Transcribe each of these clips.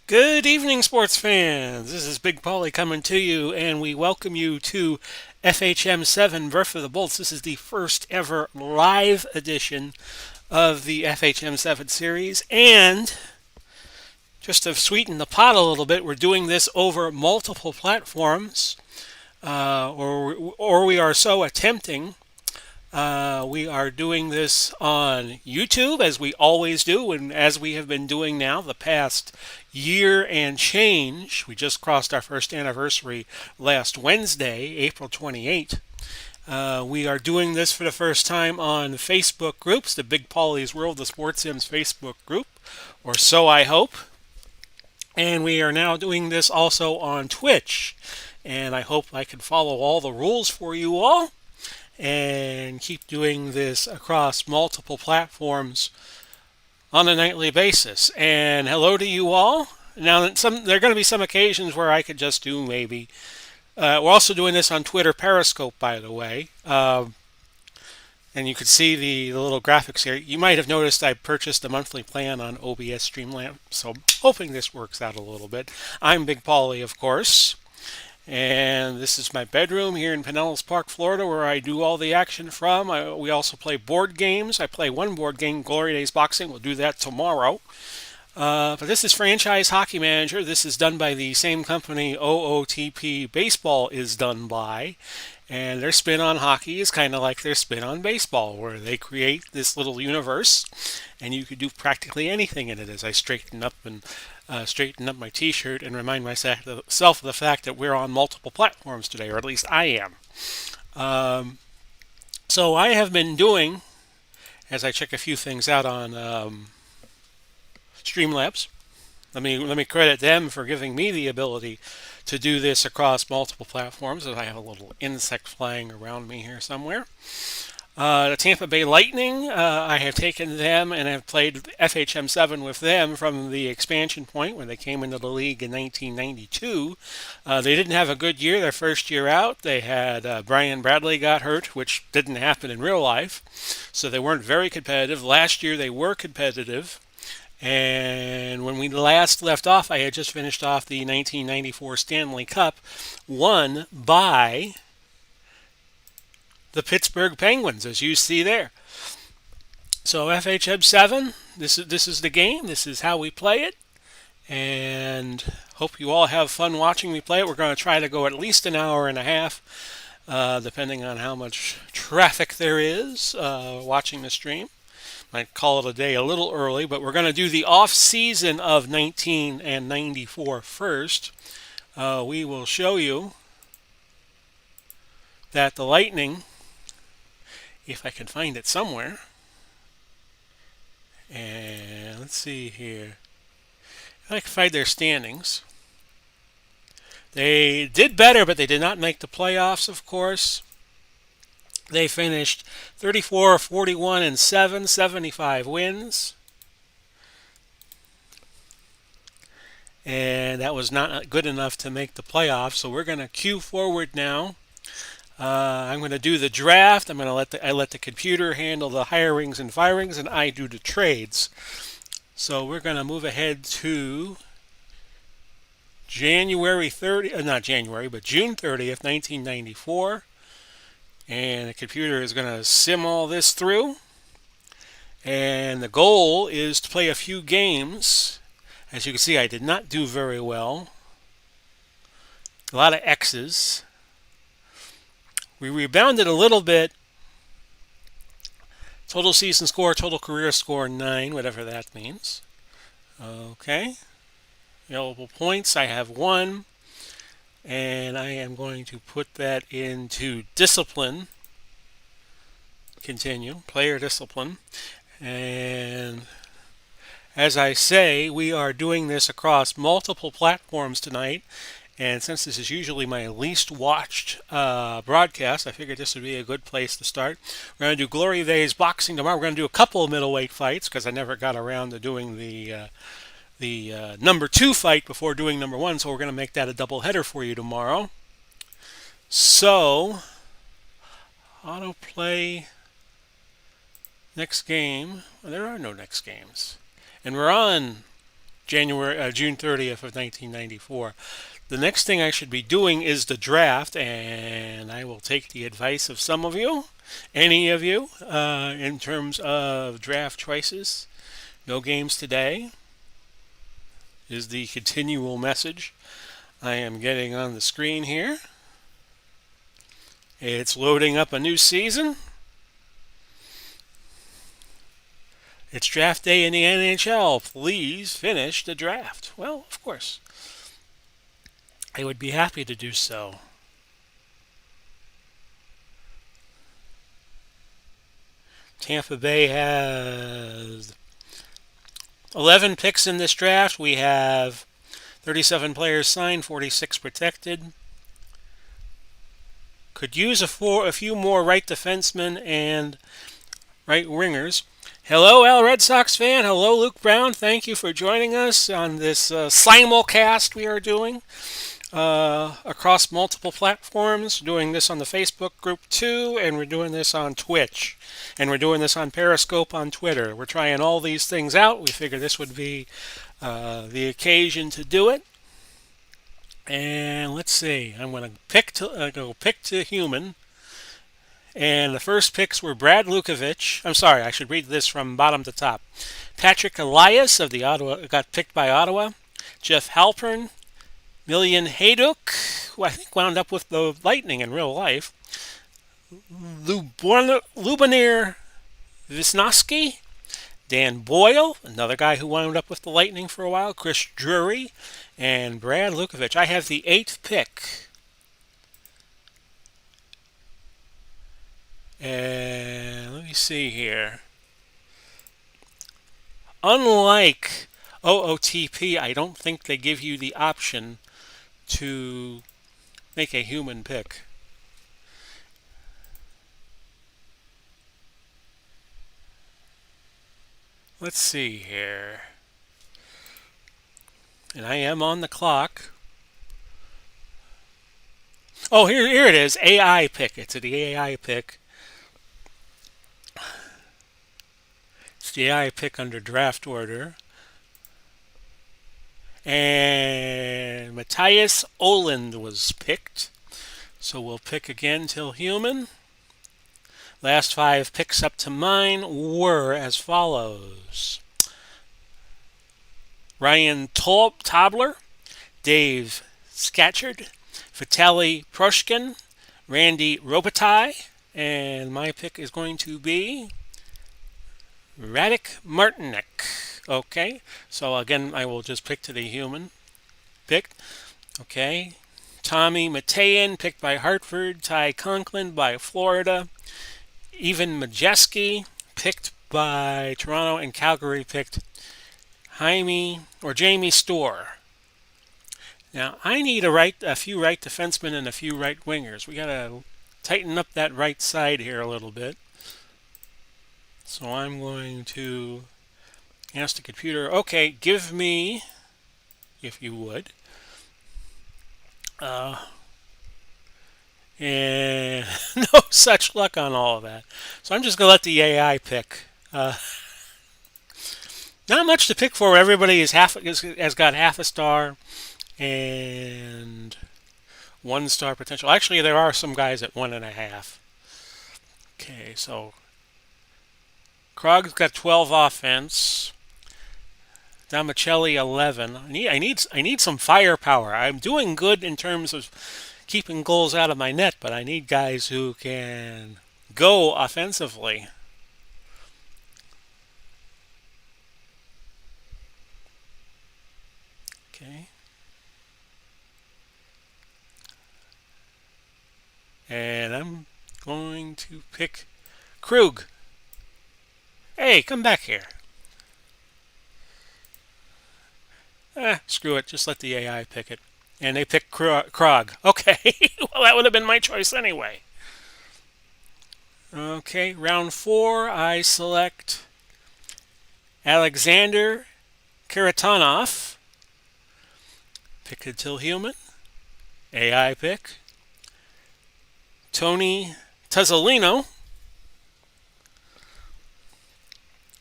Good evening, sports fans. This is Big Paulie coming to you, and we welcome you to FHM 7 Birth of the Bolts. This is the first ever live edition of the FHM 7 series, and just to sweeten the pot a little bit, we're doing this over multiple platforms, or we are so attempting. We are doing this on YouTube, as we always do, and as we have been doing now the past year and change. We just crossed our first anniversary last Wednesday, April 28th. We are doing this for the first time on Facebook groups, the Big Paulie's World, the Sports Sims Facebook group, or so I hope. And we are now doing this also on Twitch. And I hope I can follow all the rules for you all and keep doing this across multiple platforms on a nightly basis. And hello to you all. Now, there are going to be some occasions where I could just do maybe. We're also doing this on Twitter Periscope, by the way. And you could see the little graphics here. You might have noticed I purchased a monthly plan on OBS Streamlamp, so I'm hoping this works out a little bit. I'm Big Paulie, of course. And this is my bedroom here in Pinellas Park, Florida, where I do all the action from. We also play board games. I play one board game, Glory Days Boxing. We'll do that tomorrow. But this is Franchise Hockey Manager. This is done by the same company OOTP Baseball is done by. And their spin on hockey is kind of like their spin on baseball, where they create this little universe, and you could do practically anything in it. As I straighten up my T-shirt and remind myself of the fact that we're on multiple platforms today, or at least I am. So I have been doing, as I check a few things out on Streamlabs. Let me credit them for giving me the ability to do this across multiple platforms. As I have a little insect flying around me here somewhere. The Tampa Bay Lightning, I have taken them and have played FHM 7 with them from the expansion point when they came into the league in 1992. They didn't have a good year their first year out. They had Brian Bradley got hurt, which didn't happen in real life, so they weren't very competitive. Last year they were competitive. And when we last left off, I had just finished off the 1994 Stanley Cup, won by the Pittsburgh Penguins, as you see there. So FHM 7, this is the game. This is how we play it. And hope you all have fun watching me play it. We're going to try to go at least an hour and a half, depending on how much traffic there is watching the stream. Might call it a day a little early, but we're going to do the off season of 1994 first. We will show you that the Lightning, if I can find it somewhere, and let's see here, I can find their standings. They did better, but they did not make the playoffs, of course. They finished 34, 41, and 7, 75 wins. And that was not good enough to make the playoffs. So we're going to cue forward now. I'm going to do the draft. I'm going to let the computer handle the hirings and firings, and I do the trades. So we're going to move ahead to January 30th, not January, but June 30th, 1994. And the computer is going to sim all this through. And the goal is to play a few games. As you can see, I did not do very well. A lot of X's. We rebounded a little bit. Total season score, total career score, 9, whatever that means. Okay. Available points, I have 1. And I am going to put that into discipline. Continue. Player discipline. And as I say, we are doing this across multiple platforms tonight. And since this is usually my least watched broadcast, I figured this would be a good place to start. We're going to do Glory Days Boxing tomorrow. We're going to do a couple of middleweight fights because I never got around to doing the number 2 fight before doing number 1, so we're going to make that a double header for you tomorrow. So, autoplay next game. Well, there are no next games. And we're on June 30th of 1994. The next thing I should be doing is the draft, and I will take the advice of some of you, any of you, in terms of draft choices. No games today is the continual message I am getting on the screen here. It's loading up a new season. It's draft day in the NHL. Please finish the draft. Well, of course, I would be happy to do so. Tampa Bay has 11 picks in this draft. We have 37 players signed, 46 protected. Could use a few more right defensemen and right wingers. Hello, Al Red Sox fan. Hello, Luke Brown. Thank you for joining us on this simulcast we are doing across multiple platforms. Doing this on the Facebook group too, and we're doing this on Twitch, and we're doing this on Periscope on Twitter. We're trying all these things out. We figured this would be the occasion to do it. And let's see. I'm going to go pick to human. And the first picks were Brad Lukovich. I'm sorry, I should read this from bottom to top. Patrick Elias of the Ottawa got picked by Ottawa. Jeff Halpern, Milian Hayduk, who I think wound up with the Lightning in real life. Lubomir Wisnowski, Dan Boyle, another guy who wound up with the Lightning for a while. Chris Drury, and Brad Lukovich. I have the 8th pick. And let me see here. Unlike OOTP, I don't think they give you the option to make a human pick. Let's see here. And I am on the clock. Oh, here it is. AI pick. It's the AI pick. It's the AI pick under draft order. And Matthias Oland was picked. So we'll pick again till human. Last 5 picks up to mine were as follows. Ryan Tobler, Dave Scatchard, Vitaly Proshkin, Randy Robitaille, and my pick is going to be Radek Martinek. Okay, so again, I will just pick to the human pick. Okay, Tommy Mateyan, picked by Hartford. Ty Conklin by Florida. Evan Majeski, picked by Toronto. And Calgary picked Jamie Storr. Now, I need a few right defensemen and a few right wingers. We got to tighten up that right side here a little bit. So I'm going to ask the computer, okay, give me, if you would, and no such luck on all of that. So I'm just going to let the AI pick. Not much to pick for. Everybody has got half a star and 1 star potential. Actually, there are some guys at 1.5. Okay, so Krog's got 12 offense. Damicelli 11. I need some firepower. I'm doing good in terms of keeping goals out of my net, but I need guys who can go offensively. Okay. And I'm going to pick Krug. Hey, come back here. Screw it. Just let the AI pick it. And they picked Krog. Okay. Well, that would have been my choice anyway. Okay, round 4, I select Alexander Karatanov. Pick until human. AI pick. Tony Tuzzolino.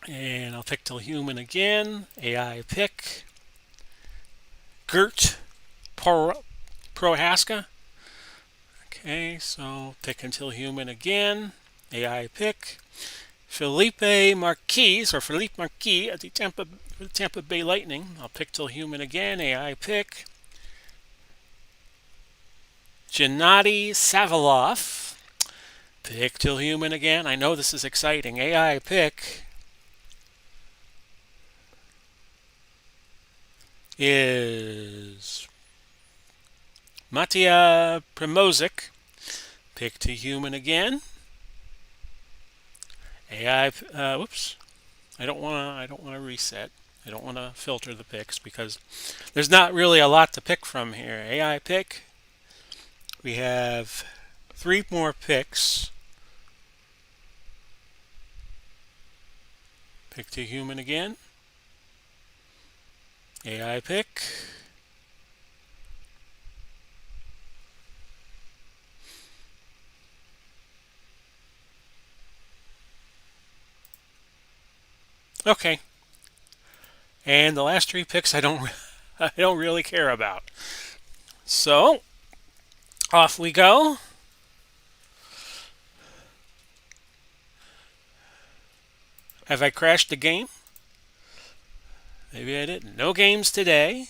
And I'll pick till human again. AI pick. Gert Prohaska. Okay, so pick until human again. AI pick. Felipe Marquez at the Tampa Bay Lightning. I'll pick till human again. AI pick. Gennady Saviloff. Pick till human again. I know this is exciting. AI pick is Matija Primozic. Pick to human again. AI. Whoops. I don't want to reset. I don't want to filter the picks because there's not really a lot to pick from here. AI pick. We have 3 more picks. Pick to human again. AI pick. Okay. And the last 3 picks I don't really care about. So, off we go. Have I crashed the game? Maybe I didn't. No games today.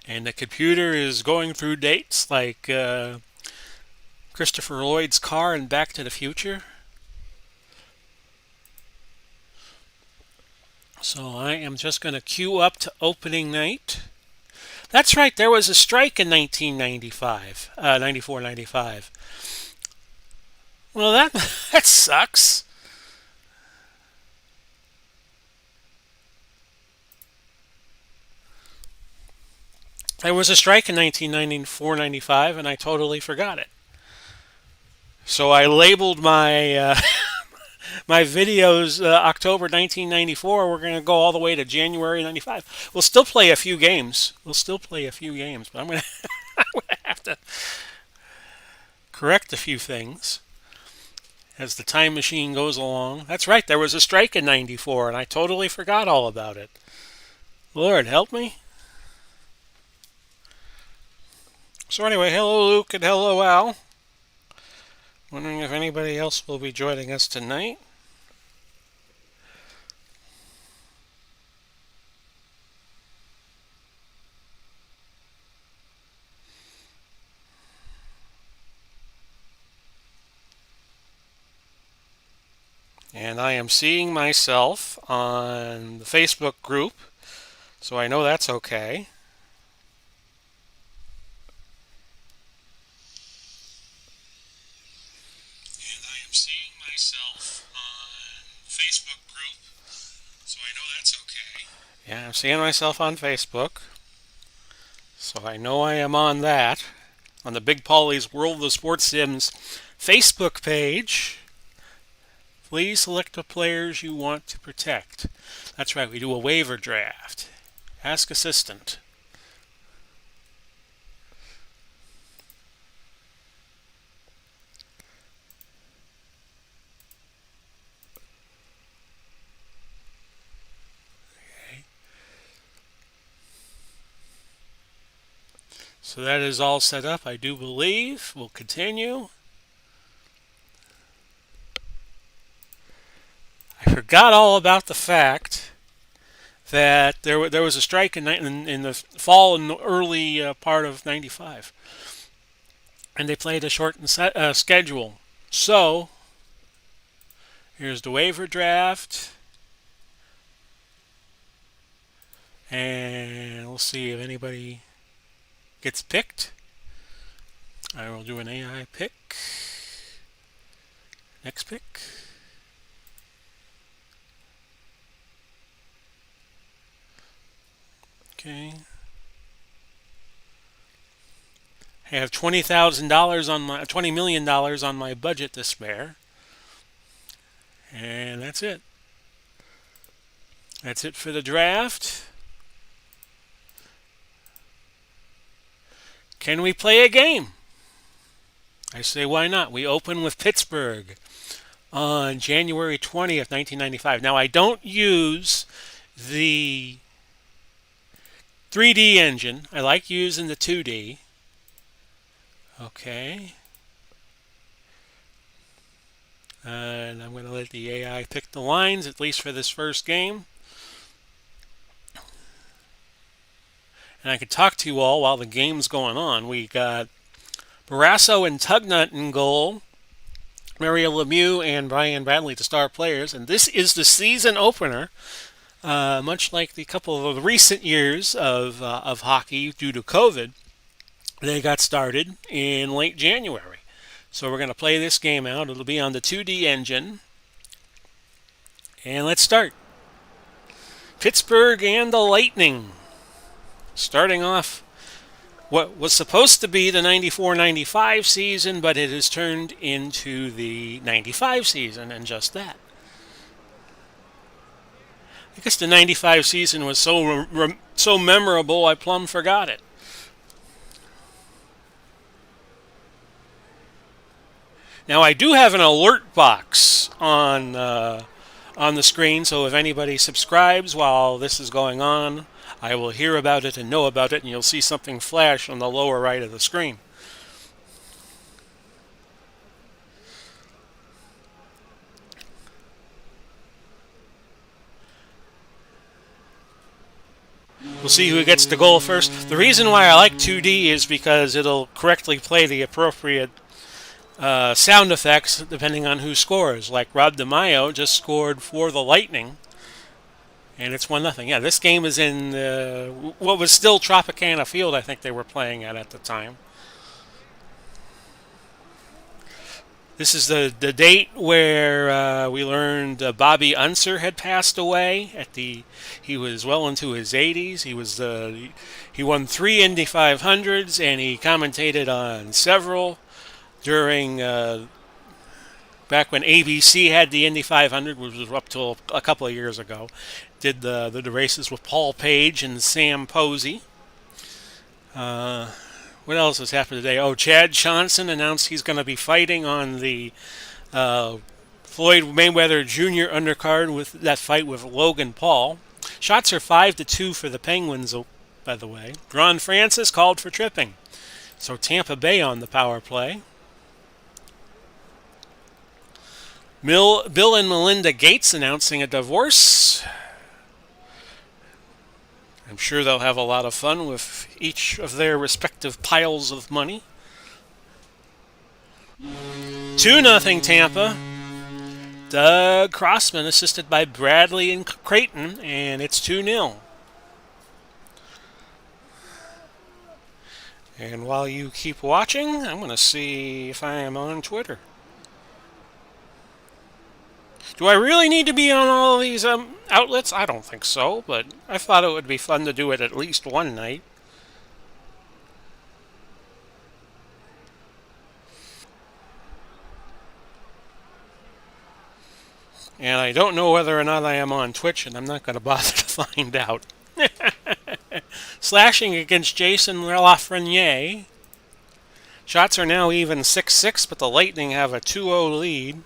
And the computer is going through dates like Christopher Lloyd's car in Back to the Future. So I am just going to queue up to opening night. That's right, there was a strike in 1995, 94, 95. Well, that sucks. There was a strike in 1994, 95, and I totally forgot it. So I labeled my my videos October 1994. We're going to go all the way to January 95. We'll still play a few games. But I'm going to have to correct a few things as the time machine goes along. That's right, there was a strike in 94, and I totally forgot all about it. Lord, help me. So anyway, hello Luke and hello Al. Wondering if anybody else will be joining us tonight. And I am seeing myself on the Facebook group, so I know that's okay. And I am seeing myself on Facebook group, so I know that's okay. Yeah, I'm seeing myself on Facebook, so I know I am on that. On the Big Paulie's World of Sports Sims Facebook page. Please select the players you want to protect. That's right, we do a waiver draft. Ask assistant. Okay. So that is all set up, I do believe. We'll continue. I forgot all about the fact that there was a strike in the fall and the early part of 95. And they played a shortened schedule. So, here's the waiver draft. And we'll see if anybody gets picked. I will do an AI pick. Next pick. Okay. I have $20,000 on my $20 million on my budget to spare. And that's it. That's it for the draft. Can we play a game? I say, why not? We open with Pittsburgh. on January 20th, 1995. Now, I don't use the 3D engine. I like using the 2D. Okay. And I'm going to let the AI pick the lines, at least for this first game. And I could talk to you all while the game's going on. We got Barrasso and Tugnut in goal. Mario Lemieux and Brian Bradley, the star players. And this is the season opener. Much like the couple of the recent years of hockey due to COVID, they got started in late January. So we're going to play this game out. It'll be on the 2D engine. And let's start. Pittsburgh and the Lightning. Starting off what was supposed to be the 94-95 season, but it has turned into the 95 season, and just that. I guess the 95 season was so memorable, I plumb forgot it. Now, I do have an alert box on the screen, so if anybody subscribes while this is going on, I will hear about it and know about it, and you'll see something flash on the lower right of the screen. We'll see who gets the goal first. The reason why I like 2D is because it'll correctly play the appropriate sound effects depending on who scores. Like Rob DeMaio just scored for the Lightning, and it's 1-0. Yeah, this game is in what was still Tropicana Field, I think they were playing at the time. This is the date where we learned Bobby Unser had passed away. He was well into his 80s. He won 3 Indy 500s, and he commentated on several during back when ABC had the Indy 500, which was up till a couple of years ago. Did the races with Paul Page and Sam Posey. What else has happened today? Oh, Chad Johnson announced he's going to be fighting on the Floyd Mayweather Jr. undercard with that fight with Logan Paul. Shots are 5-2 for the Penguins, by the way. Ron Francis called for tripping. So Tampa Bay on the power play. Bill and Melinda Gates announcing a divorce. I'm sure they'll have a lot of fun with each of their respective piles of money. 2-0 Tampa. Doug Crossman assisted by Bradley and Creighton, and it's 2-0. And while you keep watching, I'm going to see if I am on Twitter. Do I really need to be on all of these outlets? I don't think so, but I thought it would be fun to do it at least one night. And I don't know whether or not I am on Twitch, and I'm not going to bother to find out. Slashing against Jason Lafreniere. Shots are now even 6-6, but the Lightning have a 2-0 lead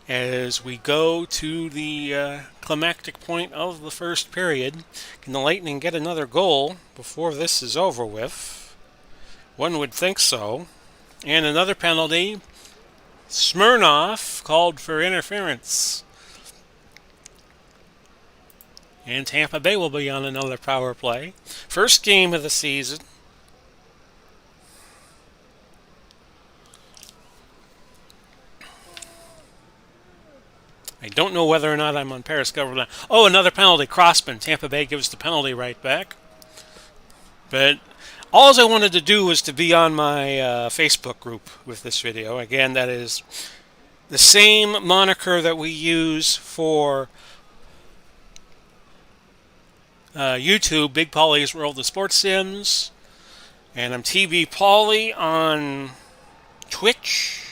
as we go to the climactic point of the first period. Can the Lightning get another goal before this is over with? One would think so. And another penalty. Smirnoff called for interference. And Tampa Bay will be on another power play. First game of the season. I don't know whether or not I'm on Periscope. Oh, another penalty. Crossman. Tampa Bay gives the penalty right back. But all I wanted to do was to be on my Facebook group with this video. Again, that is the same moniker that we use for YouTube, Big Paulie's World of Sports Sims. And I'm TB Paulie on Twitch.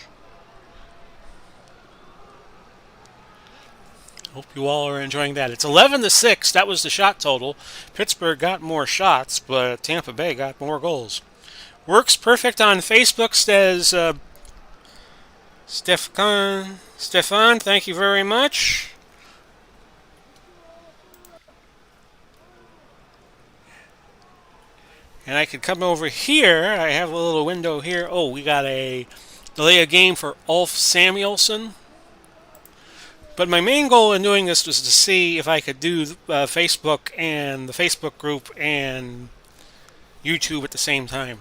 Hope you all are enjoying that. It's 11-6. That was the shot total. Pittsburgh got more shots, but Tampa Bay got more goals. Works perfect on Facebook, Stefan, thank you very much. And I could come over here. I have a little window here. Oh, we got a delay a game for Ulf Samuelson. But my main goal in doing this was to see if I could do Facebook and the Facebook group and YouTube at the same time.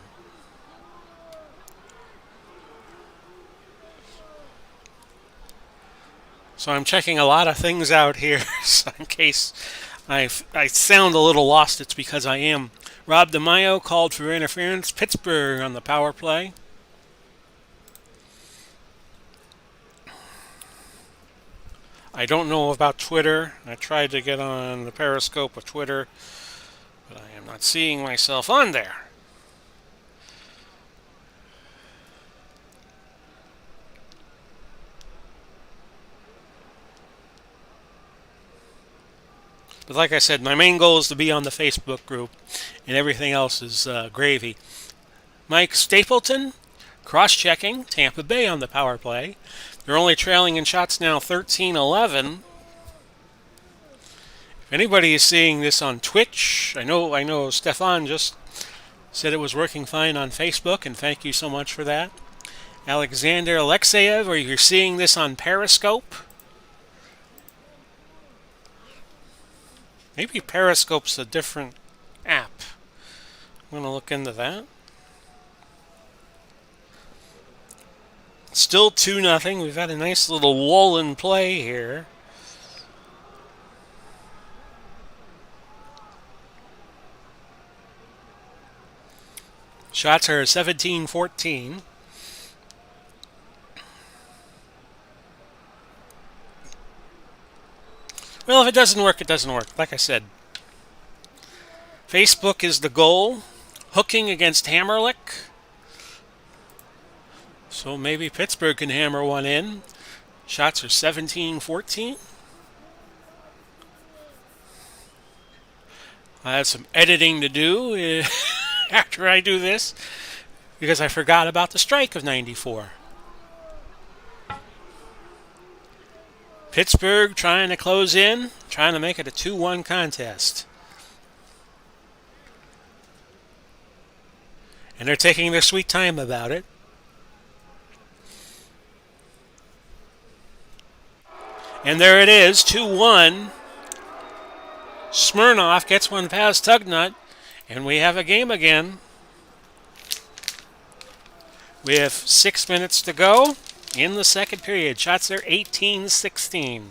So I'm checking a lot of things out here. So in case I sound a little lost, it's because I am. Rob DeMaio called for interference. Pittsburgh on the power play. I don't know about Twitter. I tried to get on the Periscope of Twitter, but I am not seeing myself on there. But like I said, my main goal is to be on the Facebook group, and everything else is gravy. Mike Stapleton, cross-checking, Tampa Bay on the power play. They're only trailing in shots now 13-11. If anybody is seeing this on Twitch, I know Stefan just said it was working fine on Facebook, and thank you so much for that. Alexander Alexeyev, or you're seeing this on Periscope. Maybe Periscope's a different app. I'm going to look into that. Still 2-0. We've had a nice little lull in play here. Shots are 17-14. Well, if it doesn't work, it doesn't work. Like I said, Facebook is the goal. Hooking against Hammerlick. So maybe Pittsburgh can hammer one in. Shots are 17-14. I have some editing to do after I do this because I forgot about the strike of 94. Pittsburgh trying to close in, trying to make it a 2-1 contest. And they're taking their sweet time about it. And there it is, 2-1. Smirnoff gets one past Tugnut, and we have a game again. We have 6 minutes to go in the second period. Shots are 18-16.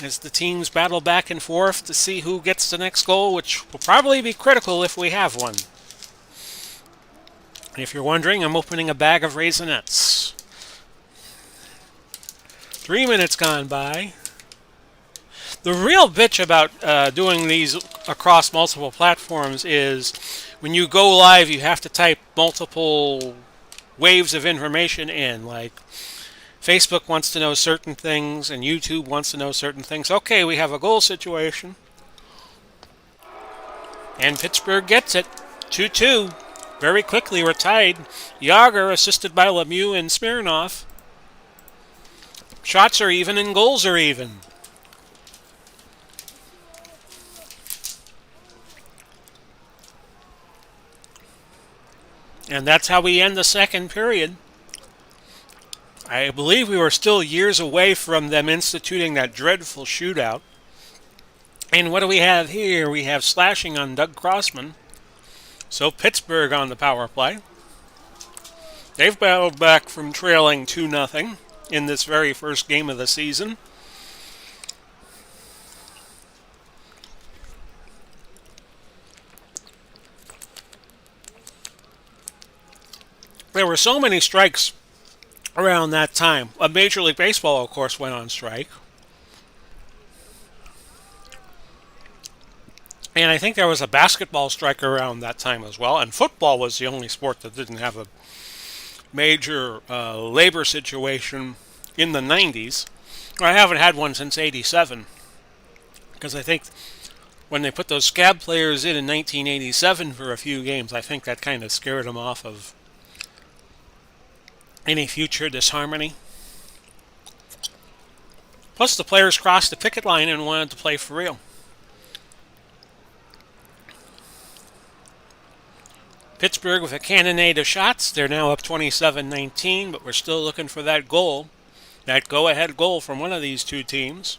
As the teams battle back and forth to see who gets the next goal, which will probably be critical if we have one. If you're wondering, I'm opening a bag of Raisinets. 3 minutes gone by. The real bitch about doing these across multiple platforms is when you go live, you have to type multiple waves of information in. Like Facebook wants to know certain things and YouTube wants to know certain things. Okay, we have a goal situation. And Pittsburgh gets it. 2-2. Very quickly, we're tied. Yager assisted by Lemieux and Smirnoff. Shots are even and goals are even. And that's how we end the second period. I believe we were still years away from them instituting that dreadful shootout. And what do we have here? We have slashing on Doug Crossman. So Pittsburgh on the power play. They've battled back from trailing 2-0 in this very first game of the season. There were so many strikes around that time. Major League Baseball, of course, went on strike. And I think there was a basketball strike around that time as well. And football was the only sport that didn't have a major labor situation in the 90s. I haven't had one since 87. Because I think when they put those scab players in 1987 for a few games, I think that kind of scared them off of any future disharmony. Plus, the players crossed the picket line and wanted to play for real. Pittsburgh with a cannonade of shots. They're now up 27-19, but we're still looking for that goal, that go-ahead goal from one of these two teams.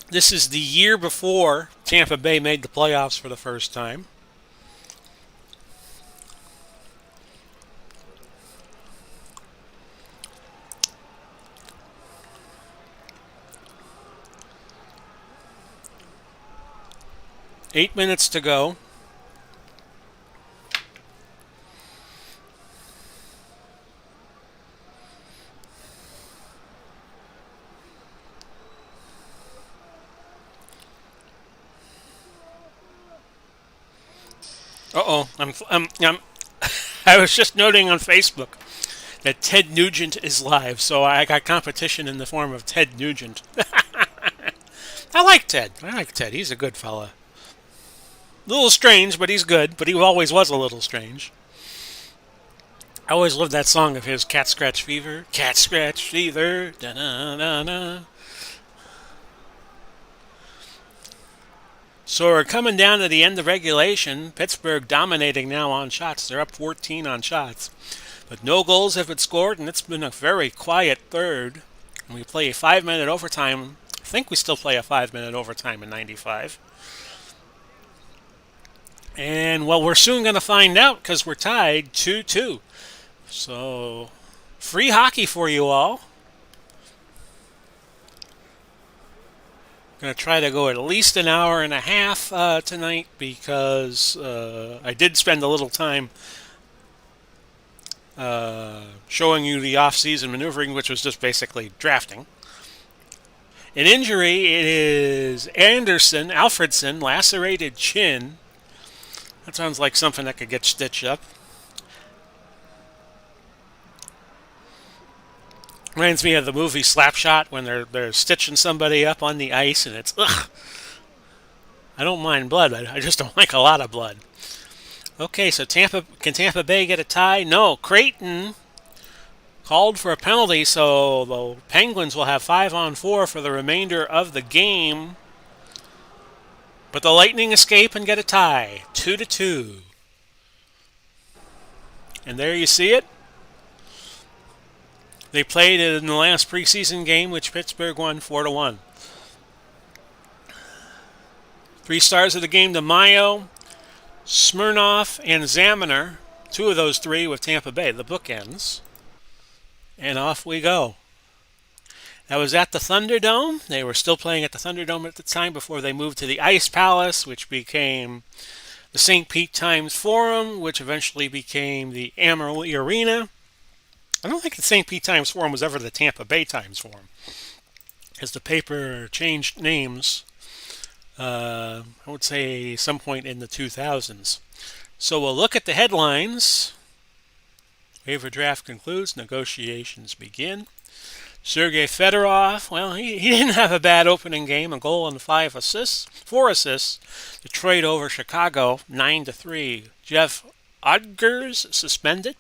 This is the year before Tampa Bay made the playoffs for the first time. Eight minutes to go. I was just noting on Facebook that Ted Nugent is live, so I got competition in the form of Ted Nugent. I like Ted. He's a good fella. A little strange, but he's good. But he always was a little strange. I always loved that song of his, Cat Scratch Fever. Cat Scratch Fever. Da-na-na-na. So we're coming down to the end of regulation. Pittsburgh dominating now on shots. They're up 14 on shots. But no goals have been scored, and it's been a very quiet third. And we play a 5-minute overtime. I think we still play a 5-minute overtime in 95. And, well, we're soon going to find out because we're tied 2-2. So, free hockey for you all. Going to try to go at least an hour and a half tonight because I did spend a little time showing you the off-season maneuvering, which was just basically drafting. An injury, it is Alfredson, lacerated chin. That sounds like something that could get stitched up. Reminds me of the movie Slapshot when they're stitching somebody up on the ice, and it's ugh. I don't mind blood, I just don't like a lot of blood. Okay, so can Tampa Bay get a tie? No, Creighton called for a penalty, so the Penguins will have 5-on-4 for the remainder of the game. But the Lightning escape and get a tie, 2-2. And there you see it. They played in the last preseason game, which Pittsburgh won 4-1. 3 stars of the game to Mayo, Smirnoff, and Zamaner. 2 of those 3 with Tampa Bay, the bookends. And off we go. That was at the Thunderdome. They were still playing at the Thunderdome at the time before they moved to the Ice Palace, which became the St. Pete Times Forum, which eventually became the Amarillo Arena. I don't think the St. Pete Times Forum was ever the Tampa Bay Times Forum, as the paper changed names, I would say some point in the 2000s. So we'll look at the headlines. Waiver draft concludes, negotiations begin. Sergei Fedorov, well, he didn't have a bad opening game, a goal and 4 assists. Detroit over Chicago, 9-3. Jeff Odgers suspended.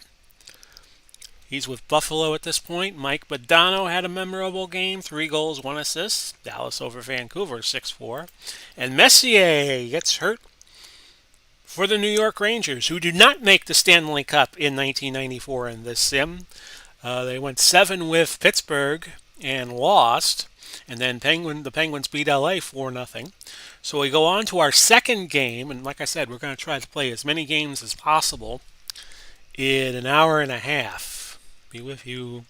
He's with Buffalo at this point. Mike Badano had a memorable game, 3 goals, 1 assist. Dallas over Vancouver, 6-4. And Messier gets hurt for the New York Rangers, who did not make the Stanley Cup in 1994 in this sim. They went 7 with Pittsburgh and lost. And then the Penguins beat LA 4-0. So we go on to our second game. And like I said, we're going to try to play as many games as possible in an hour and a half. Be with you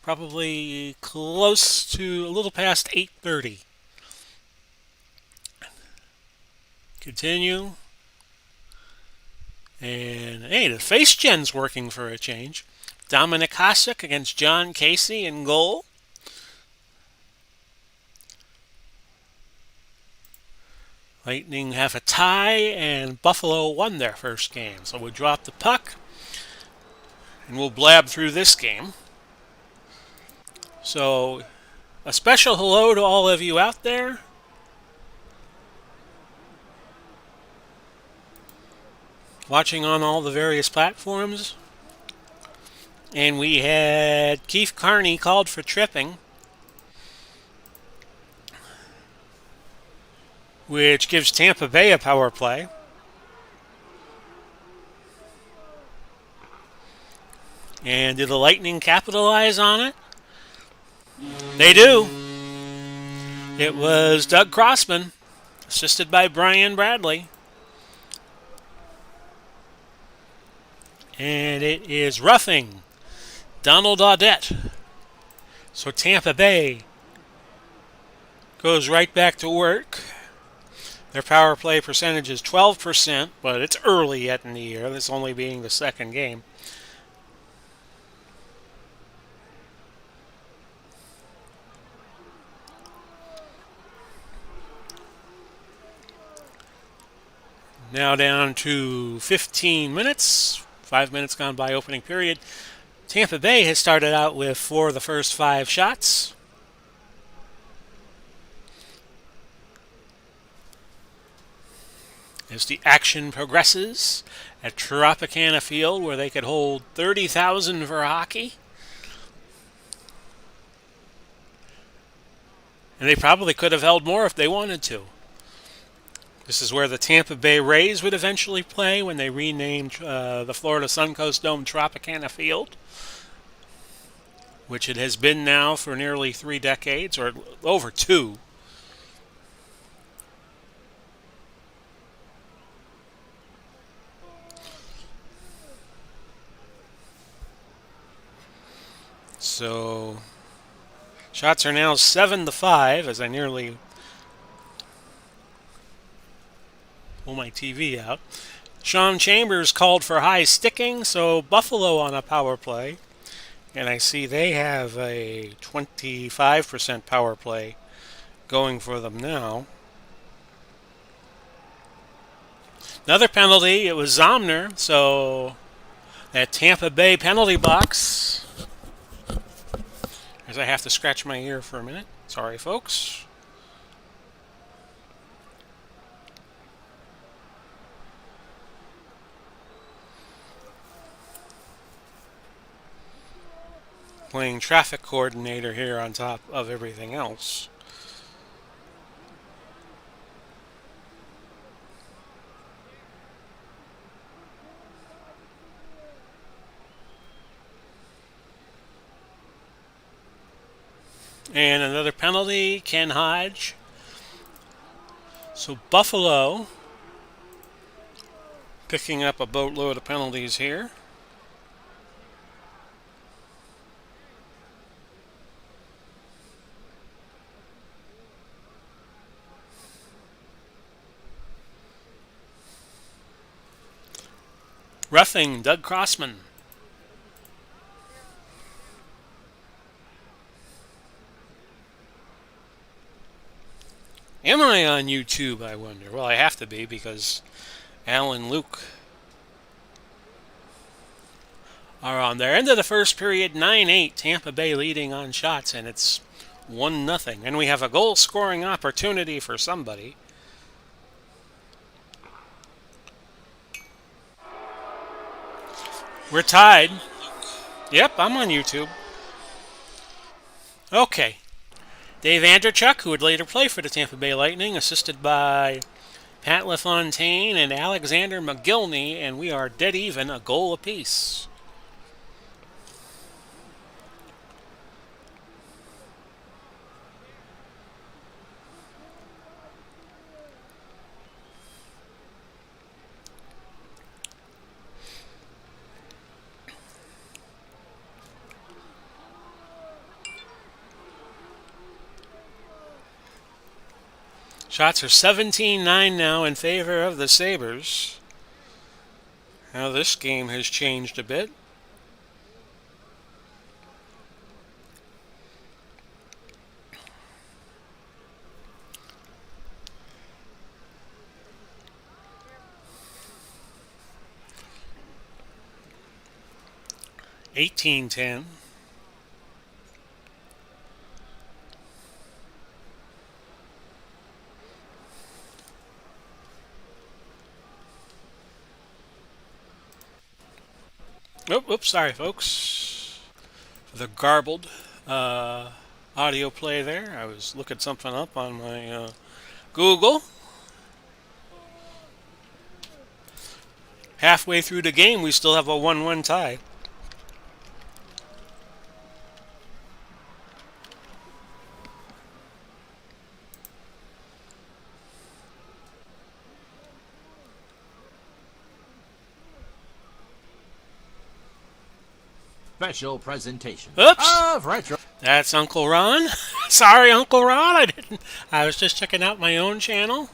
probably close to a little past 8:30. Continue. And hey, the face gen's working for a change. Dominic Hasek against John Casey in goal. Lightning have a tie, and Buffalo won their first game. So we'll drop the puck, and we'll blab through this game. So, a special hello to all of you out there. Watching on all the various platforms. And we had Keith Carney called for tripping. which gives Tampa Bay a power play. And do the Lightning capitalize on it? They do. It was Doug Crossman, assisted by Brian Bradley. And it is roughing Donald Audette. So Tampa Bay goes right back to work. Their power play percentage is 12%, but it's early yet in the year, this only being the second game. Now down to 15 minutes. 5 minutes gone by opening period. Tampa Bay has started out with 4 of the first 5 shots. As the action progresses at Tropicana Field, where they could hold 30,000 for hockey. And they probably could have held more if they wanted to. This is where the Tampa Bay Rays would eventually play when they renamed the Florida Suncoast Dome Tropicana Field, which it has been now for nearly 3 decades, or over 2. So shots are now 7-5 as I nearly pull my TV out. Sean Chambers called for high sticking, so Buffalo on a power play. And I see they have a 25% power play going for them now. Another penalty, it was Zomner, so that Tampa Bay penalty box. As I have to scratch my ear for a minute. Sorry, folks. Playing traffic coordinator here on top of everything else. And another penalty, Ken Hodge. So Buffalo picking up a boatload of penalties here. Roughing Doug Crossman. Am I on YouTube, I wonder? Well, I have to be because Al and Luke are on there. End of the first period, 9-8. Tampa Bay leading on shots, and it's 1-0. And we have a goal-scoring opportunity for somebody. We're tied. Yep, I'm on YouTube. Okay. Dave Andrechuk, who would later play for the Tampa Bay Lightning, assisted by Pat LaFontaine and Alexander McGillney, and we are dead even, a goal apiece. Shots are 17-9 now in favor of the Sabres. Now this game has changed a bit. $18-10. Oops, sorry, folks. For the garbled audio play there. I was looking something up on my Google. Halfway through the game, we still have a 1-1 tie. Special presentation Oops! of Retro. That's Uncle Ron. Sorry, Uncle Ron. I was just checking out my own channel.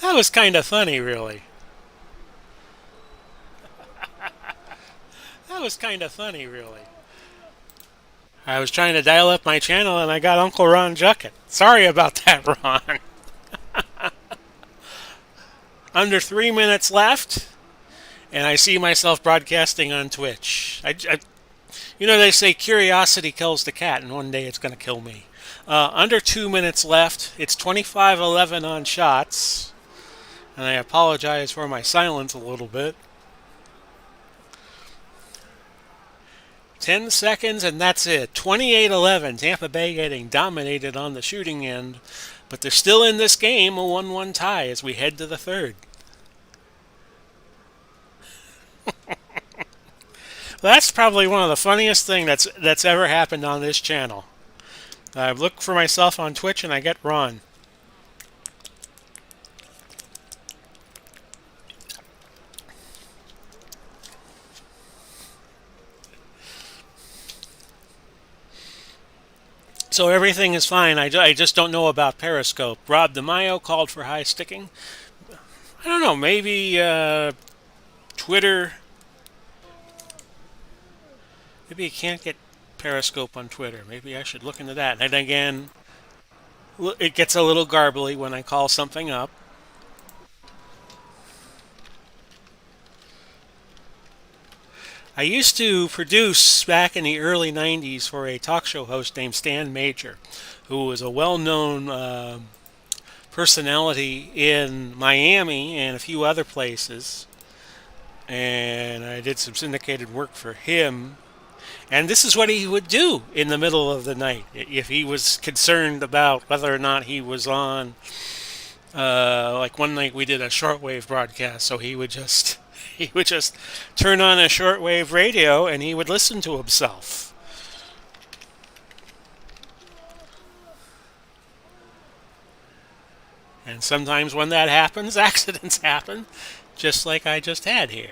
That was kind of funny, really. That was kind of funny, really. I was trying to dial up my channel and I got Uncle Ron Juckett. Sorry about that, Ron. Under 3 minutes left, and I see myself broadcasting on Twitch. They say curiosity kills the cat, and one day it's going to kill me. Under 2 minutes left. It's 25-11 on shots, and I apologize for my silence a little bit. 10 seconds, and that's it. 28-11. Tampa Bay getting dominated on the shooting end, but they're still in this game, a 1-1 tie as we head to the third. That's probably one of the funniest things that's ever happened on this channel. I look for myself on Twitch and I get Ron. So everything is fine. I just don't know about Periscope. Rob DeMaio called for high sticking. I don't know. Maybe Twitter. Maybe you can't get Periscope on Twitter. Maybe I should look into that. And again, it gets a little garbly when I call something up. I used to produce back in the early 90s for a talk show host named Stan Major, who was a well-known personality in Miami and a few other places. And I did some syndicated work for him. And this is what he would do in the middle of the night if he was concerned about whether or not he was on. Like one night we did a shortwave broadcast, so he would just turn on a shortwave radio and he would listen to himself. And sometimes when that happens, accidents happen, just like I just had here.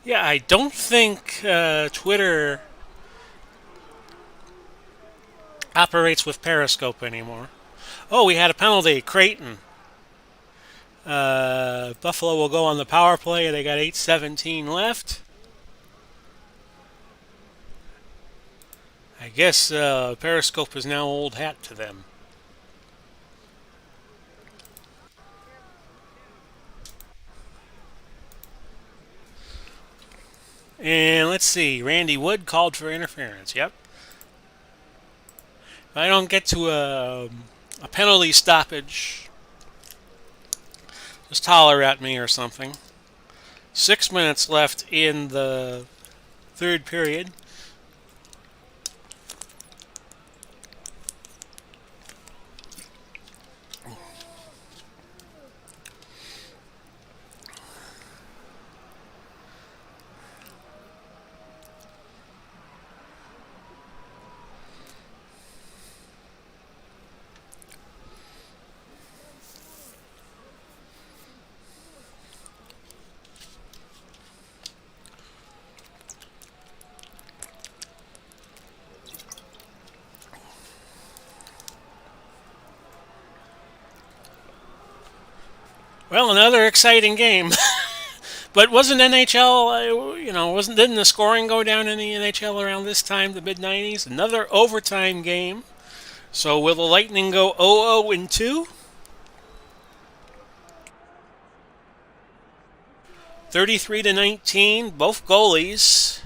Yeah, I don't think Twitter operates with Periscope anymore. Oh, we had a penalty. Creighton. Buffalo will go on the power play. They got 8:17 left. I guess Periscope is now old hat to them. And let's see. Randy Wood called for interference. Yep. If I don't get to a penalty stoppage, just holler at me or something. 6 minutes left in the third period. Well, another exciting game. But wasn't NHL, didn't the scoring go down in the NHL around this time, the mid 90s? Another overtime game. So will the Lightning go 0-0-2? 33-19, both goalies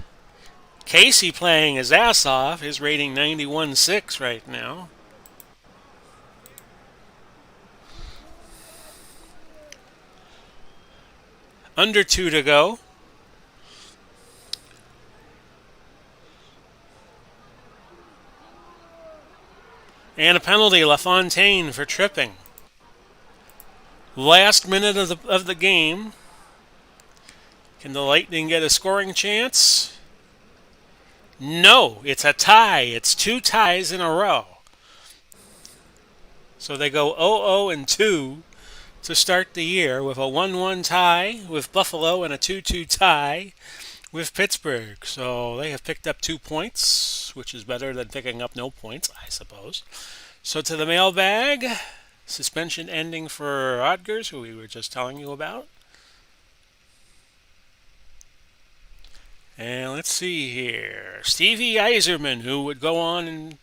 Casey playing his ass off. His rating 91.6 right now. Under 2 to go. And a penalty, LaFontaine for tripping. Last minute of the game. Can the Lightning get a scoring chance? No, it's a tie. It's 2 ties in a row. So they go 0-2 to start the year with a 1-1 tie with Buffalo and a 2-2 tie with Pittsburgh. So they have picked up 2 points, which is better than picking up no points, I suppose. So to the mailbag. Suspension ending for Rodgers, who we were just telling you about. And let's see here. Stevie Yzerman, who would go on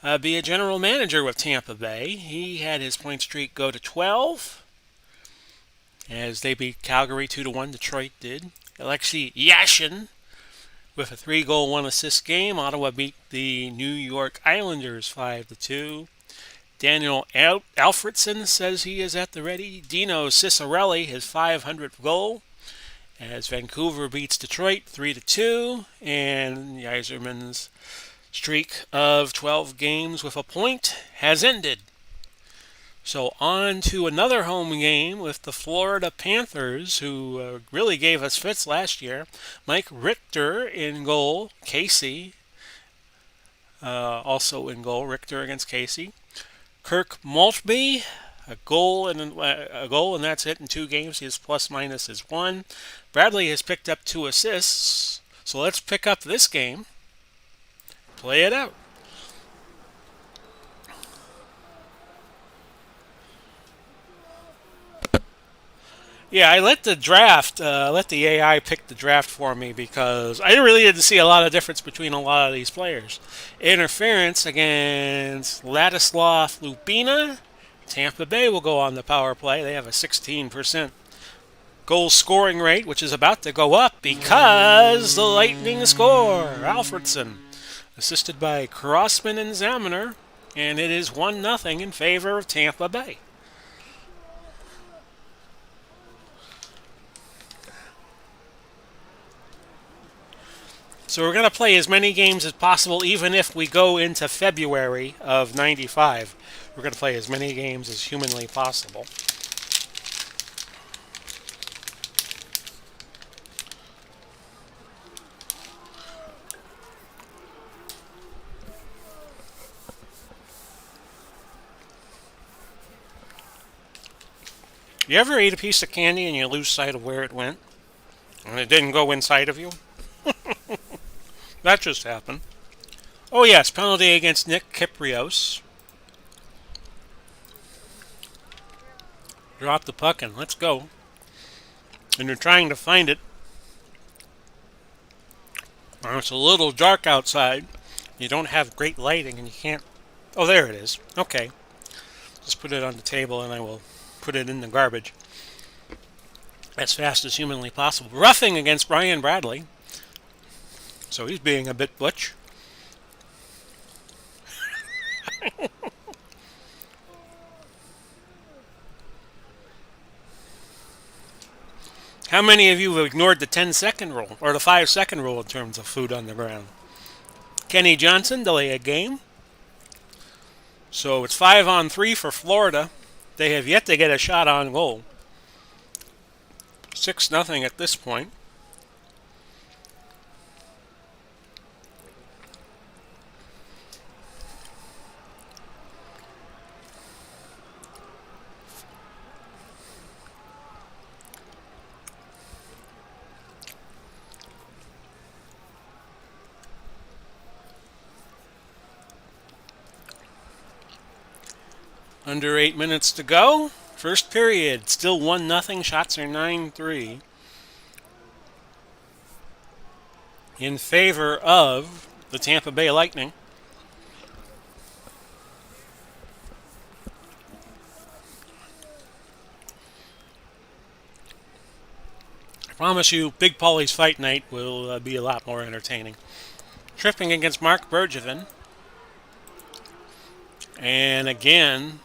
and be a general manager with Tampa Bay. He had his point streak go to 12 as they beat Calgary 2-1. Detroit did. Alexei Yashin with a 3-goal, 1-assist game. Ottawa beat the New York Islanders 5-2. Daniel Alfredson says he is at the ready. Dino Ciccarelli, his 500th goal, as Vancouver beats Detroit 3-2. And Yzerman's streak of 12 games with a point has ended. So on to another home game with the Florida Panthers, who really gave us fits last year. Mike Richter in goal. Casey also in goal. Richter against Casey. Kirk Maltby, a goal, and that's it in 2 games. His plus-minus is 1. Bradley has picked up 2 assists. So let's pick up this game. Play it out. Yeah, I let the AI pick the draft for me because I really didn't see a lot of difference between a lot of these players. Interference against Ladislav Lupina. Tampa Bay will go on the power play. They have a 16% goal scoring rate, which is about to go up because the Lightning score. Alfredson, assisted by Crossman and Zaminer, and it is 1-0 in favor of Tampa Bay. So we're going to play as many games as possible, even if we go into February of 95. We're going to play as many games as humanly possible. You ever eat a piece of candy and you lose sight of where it went? And it didn't go inside of you? That just happened. Oh yes, penalty against Nick Kyprios. Drop the puck and let's go. And you're trying to find it. It's a little dark outside. You don't have great lighting and you can't... Oh, there it is. Okay. Just put it on the table and I will put it in the garbage as fast as humanly possible. Roughing against Brian Bradley. So he's being a bit butch. How many of you have ignored the 10-second rule, or the 5-second rule in terms of food on the ground? Kenny Johnson, delay a game. So it's 5-on-3 for Florida. They have yet to get a shot on goal. 6-0 at this point. Under 8 minutes to go. First period, still 1-0. Shots are 9-3 in favor of the Tampa Bay Lightning. I promise you, Big Paulie's Fight Night will be a lot more entertaining. tripping against Mark Bergevin. And again,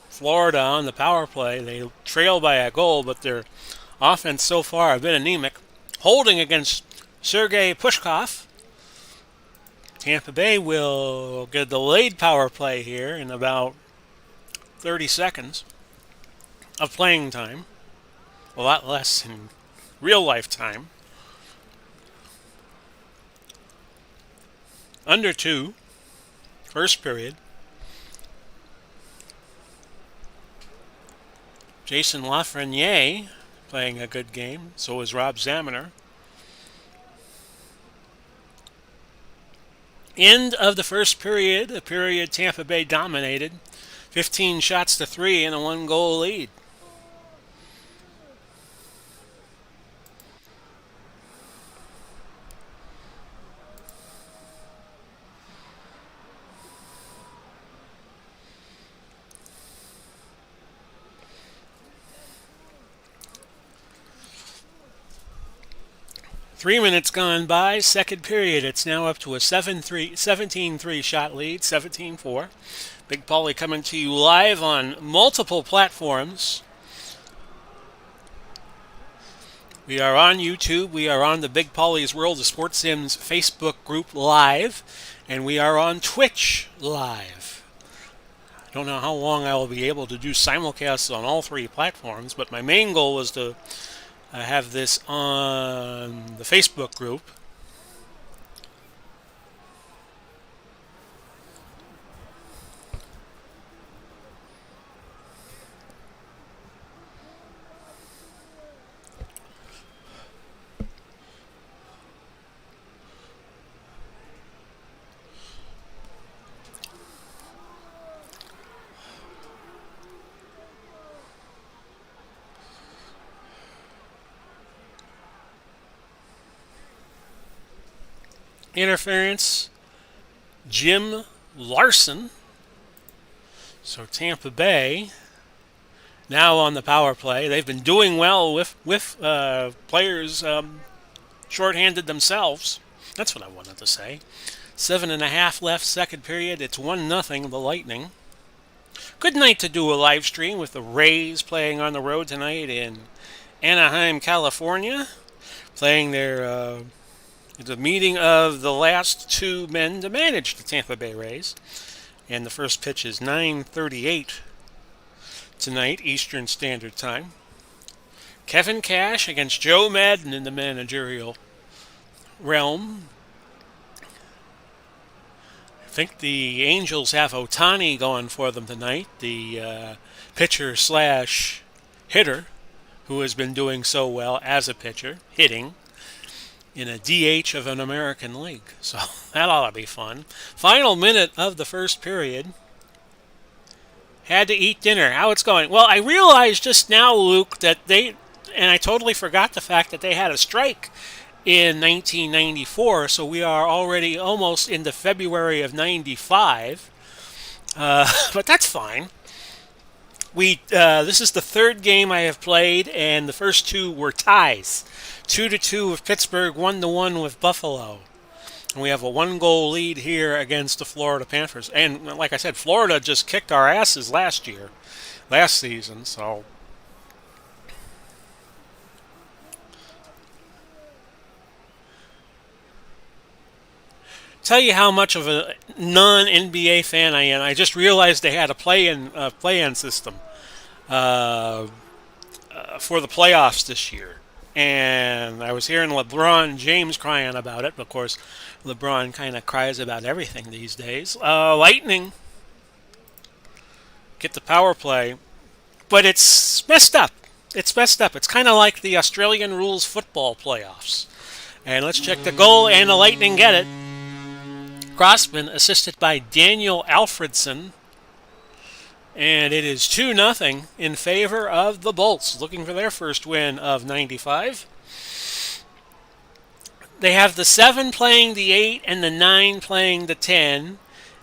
Florida on the power play. They trail by a goal, but their offense so far a bit anemic. Holding against Sergei Pushkov. Tampa Bay will get a delayed power play here in about 30 seconds of playing time. A lot less in real life time. Under 2, first period. Jason Lafreniere playing a good game. So is Rob Zaminer. End of the first period, a period Tampa Bay dominated. 15 shots to 3 and a 1-goal lead. Three minutes gone by, second period. It's now up to a 17-3 shot lead, 17-4. Big Paulie coming to you live on multiple platforms. We are on YouTube. We are on the Big Paulie's World of Sports Sims Facebook group live. And we are on Twitch live. I don't know how long I will be able to do simulcasts on all three platforms, but my main goal was to have this on the Facebook group. Interference, Jim Larson. So Tampa Bay now on the power play. They've been doing well with players shorthanded themselves. That's what I wanted to say. 7.5 left, second period. It's 1-0 the Lightning. Good night to do a live stream with the Rays playing on the road tonight in Anaheim, California. Playing their the meeting of the last two men to manage the Tampa Bay Rays. And the first pitch is 9:38 tonight, Eastern Standard Time. Kevin Cash against Joe Madden in the managerial realm. I think the Angels have Ohtani going for them tonight, the pitcher slash hitter who has been doing so well as a pitcher, hitting in a DH of an American League. So that ought to be fun. Final minute of the first period. Had to eat dinner. How it's going? Well, I realized just now, Luke, that and I totally forgot the fact that they had a strike in 1994, so we are already almost into February of 95. But that's fine. This is the third game I have played, and the first two were ties. 2-2 with Pittsburgh, 1-1 with Buffalo. And we have a 1-goal lead here against the Florida Panthers. And like I said, Florida just kicked our asses last season, so tell you how much of a non-NBA fan I am. I just realized they had a play-in system for the playoffs this year. And I was hearing LeBron James crying about it. Of course, LeBron kind of cries about everything these days. Lightning get the power play, but it's messed up. It's kind of like the Australian rules football playoffs. And let's check the goal, and the Lightning get it. Crossman assisted by Daniel Alfredson. And it is 2-0 in favor of the Bolts, looking for their first win of 95. They have the 7 playing the 8 and the 9 playing the 10.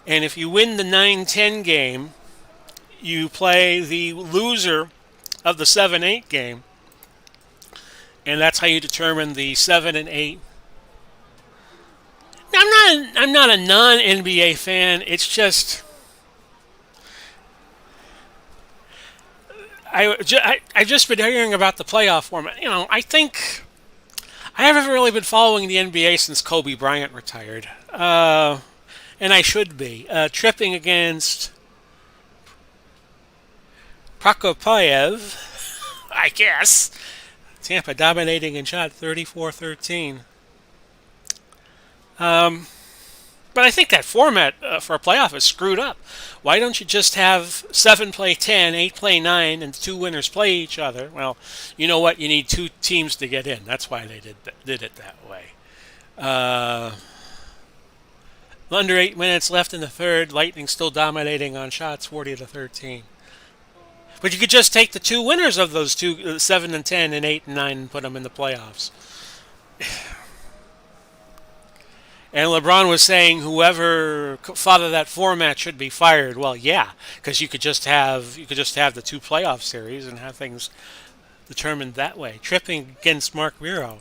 And if you win the 9-10 game, you play the loser of the 7-8 game. And that's how you determine the 7 and 8 I'm not a non NBA fan. It's just I've just been hearing about the playoff format. I think I haven't really been following the NBA since Kobe Bryant retired, and I should be. Tripping against Prokopiev, I guess. Tampa dominating in shot 34-13. But I think that format for a playoff is screwed up. Why don't you just have 7 play 10, 8 play 9, and 2 winners play each other? Well, you know what? You need 2 teams to get in. That's why they did it that way. Uh, Under 8 minutes left in the third. Lightning still dominating on shots, 40-13. But you could just take the 2 winners of those 2, 7 and 10, and 8 and 9, and put them in the playoffs. And LeBron was saying whoever thought of that format should be fired. Well, yeah, because you could just have the 2 playoff series and have things determined that way. Tripping against Mark Miro.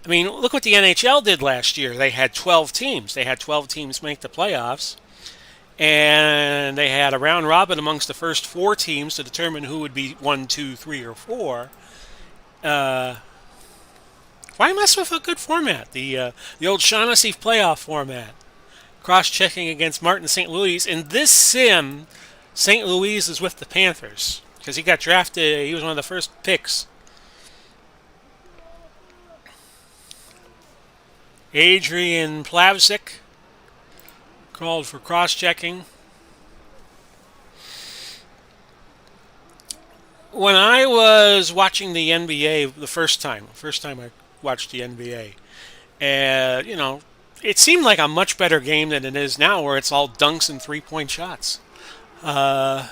I mean, look what the NHL did last year. They had 12 teams. They had 12 teams make the playoffs, and they had a round robin amongst the first 4 teams to determine who would be 1, 2, 3, or 4. Uh, Why mess with a good format? The old Shaughnessy playoff format. Cross-checking against Martin St. Louis. In this sim, St. Louis is with the Panthers because he got drafted. He was one of the first picks. Adrian Plavsic called for cross-checking. When I was watching the NBA the first time I watched the NBA, and it seemed like a much better game than it is now, where it's all dunks and 3-point shots. Uh,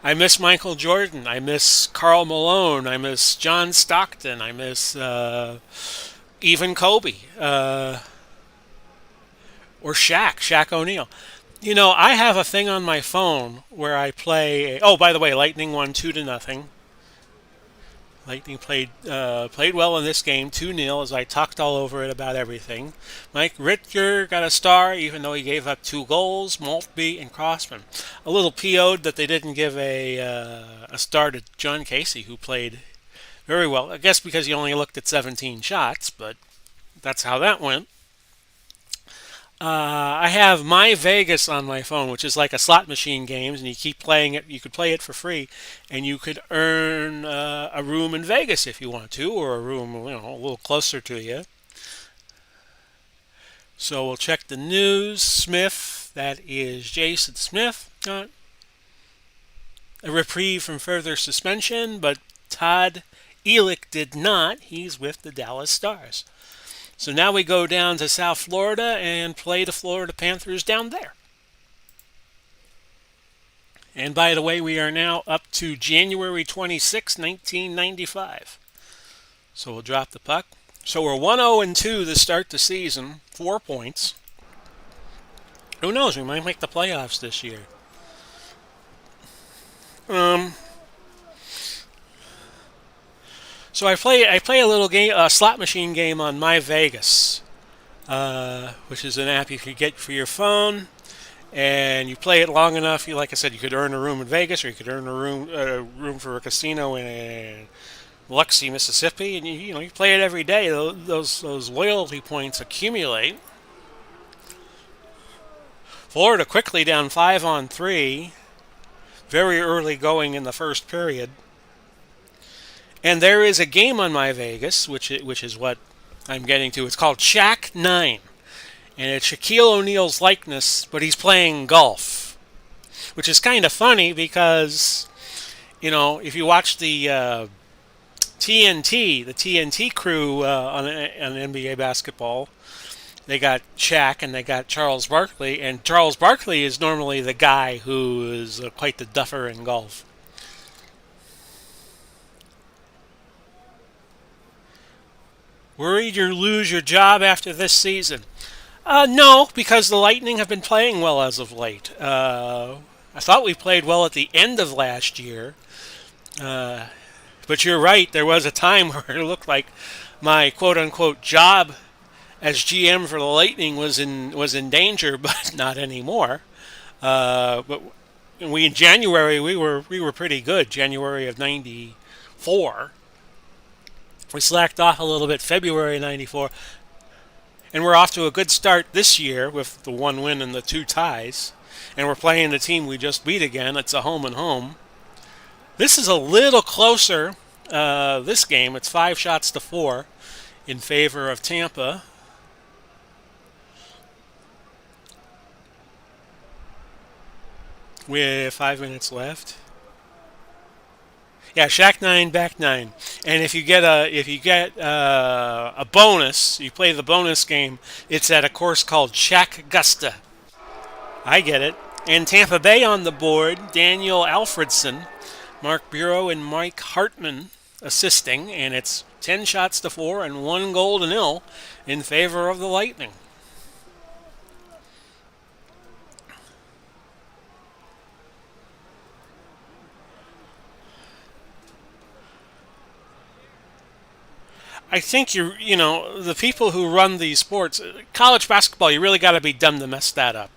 I miss Michael Jordan. I miss Karl Malone. I miss John Stockton. I miss even Kobe or Shaq O'Neal. I have a thing on my phone where I play. Oh, by the way, Lightning won 2-0. Lightning played well in this game, 2-0, as I talked all over it about everything. Mike Richter got a star, even though he gave up 2 goals, Maltby and Crossman. A little PO'd that they didn't give a star to John Casey, who played very well. I guess because he only looked at 17 shots, but that's how that went. I have My Vegas on my phone, which is like a slot machine games, and you keep playing it. You could play it for free, and you could earn a room in Vegas if you want to, or a room a little closer to you. So we'll check the news. Smith, that is Jason Smith, got a reprieve from further suspension, but Todd Elick did not. He's with the Dallas Stars. So now we go down to South Florida and play the Florida Panthers down there. And by the way, we are now up to January 26, 1995. So we'll drop the puck. So we're 1-0-2 to start the season, 4 points. Who knows? We might make the playoffs this year. So I play a little game, a slot machine game on My Vegas, which is an app you could get for your phone, and you play it long enough. Like I said, you could earn a room in Vegas, or you could earn a room for a casino in Biloxi, Mississippi, and you play it every day. Those loyalty points accumulate. Florida quickly down 5-on-3, very early going in the first period. And there is a game on My Vegas, which is what I'm getting to. It's called Shack 9. And it's Shaquille O'Neal's likeness, but he's playing golf. Which is kind of funny because, if you watch the TNT crew on NBA basketball, they got Shaq and they got Charles Barkley. And Charles Barkley is normally the guy who is quite the duffer in golf. Worried you'll lose your job after this season? No, because the Lightning have been playing well as of late. I thought we played well at the end of last year. But you're right, there was a time where it looked like my quote-unquote job as GM for the Lightning was in danger, but not anymore. But we in January we were pretty good. January of '94. We slacked off a little bit February '94, and we're off to a good start this year with the one win and the two ties. And we're playing the team we just beat again. It's a home and home. This is a little closer. This game, it's 5 shots to 4 in favor of Tampa. With 5 minutes left. Yeah, Shack 9, back 9. And if you get a bonus, you play the bonus game. It's at a course called Shack Gusta. I get it. And Tampa Bay on the board. Daniel Alfredson, Mark Bureau, and Mike Hartman assisting, and it's 10 shots to 4 and 1 goal to 0 in favor of the Lightning. I think the people who run these sports, college basketball, you really got to be dumb to mess that up.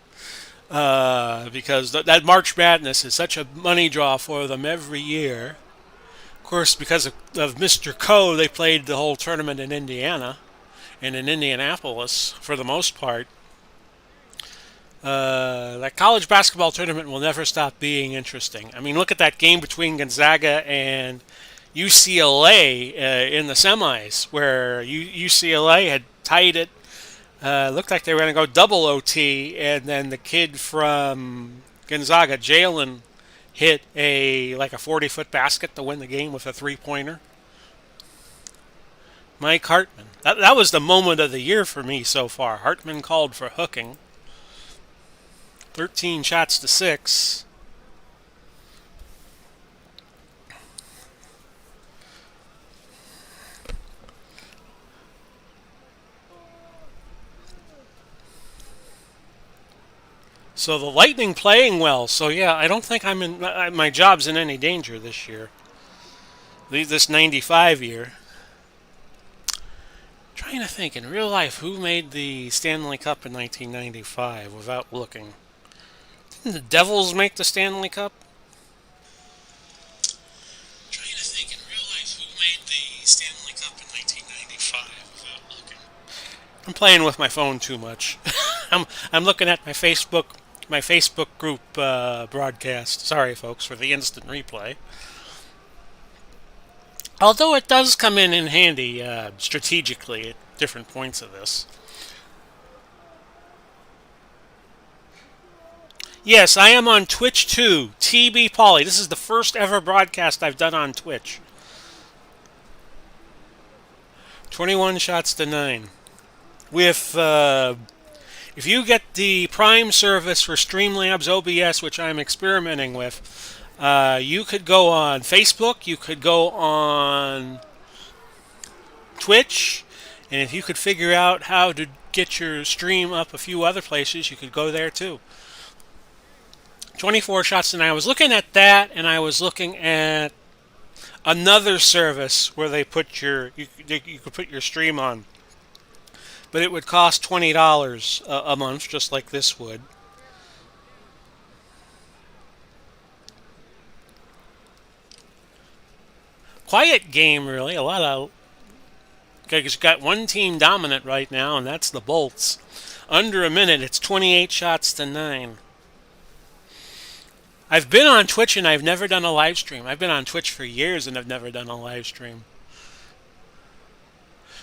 Because that March Madness is such a money draw for them every year. Of course, because of Mr. Coe, they played the whole tournament in Indiana and in Indianapolis for the most part. That college basketball tournament will never stop being interesting. I mean, look at that game between Gonzaga and UCLA in the semis, where UCLA had tied it. Looked like they were going to go double OT, and then the kid from Gonzaga, Jalen, hit a 40-foot basket to win the game with a three-pointer. Mike Hartman. That was the moment of the year for me so far. Hartman called for hooking. 13 shots to 6. So the Lightning playing well. So yeah, I don't think my job's in any danger this year. This '95 year. Trying to think in real life who made the Stanley Cup in 1995 without looking. Didn't the Devils make the Stanley Cup? Trying to think in real life who made the Stanley Cup in 1995 without looking. I'm playing with my phone too much. I'm looking at my Facebook group broadcast. Sorry, folks, for the instant replay. Although it does come in handy strategically at different points of this. Yes, I am on Twitch too. TB Pauly. This is the first ever broadcast I've done on Twitch. 21 shots to 9. With if you get the Prime service for Streamlabs OBS, which I'm experimenting with, you could go on Facebook, you could go on Twitch, and if you could figure out how to get your stream up a few other places, you could go there too. 24 shots to 9. I was looking at that, and I was looking at another service where you could put your stream on, but it would cost $20 a month, just like this would. Quiet game, really. Because you got one team dominant right now, and that's the Bolts. Under a minute, it's 28 shots to 9. I've been on Twitch and I've never done a live stream. I've been on Twitch for years and I've never done a live stream.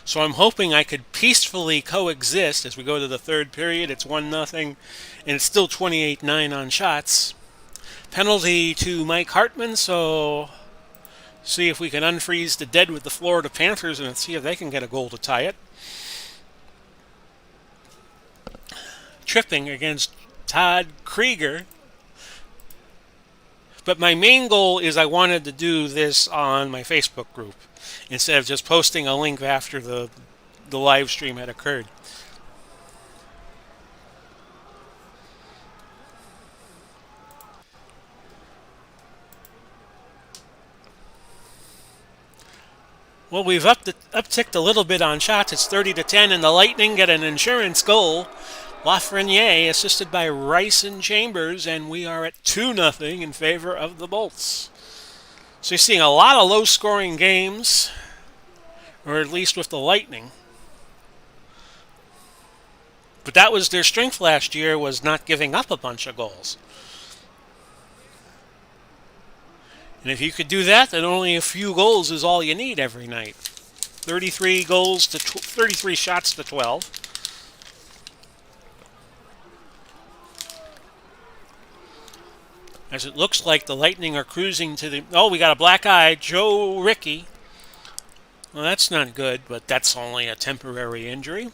So I'm hoping I could peacefully coexist as we go to the third period. It's 1-0, and it's still 28-9 on shots. Penalty to Mike Hartman, so see if we can unfreeze the dead with the Florida Panthers and see if they can get a goal to tie it. Tripping against Todd Krieger. But my main goal is I wanted to do this on my Facebook group instead of just posting a link after the live stream had occurred. Well, we've upticked a little bit on shots. It's 30-10, and the Lightning get an insurance goal. Lafreniere assisted by Rice and Chambers, and we are at 2-0 in favor of the Bolts. So you're seeing a lot of low-scoring games, or at least with the Lightning. But that was their strength last year, was not giving up a bunch of goals. And if you could do that, then only a few goals is all you need every night. 33 shots to 12. As it looks like the Lightning are cruising to the... Oh, we got a black eye, Joe Rickey. Well, that's not good, but that's only a temporary injury.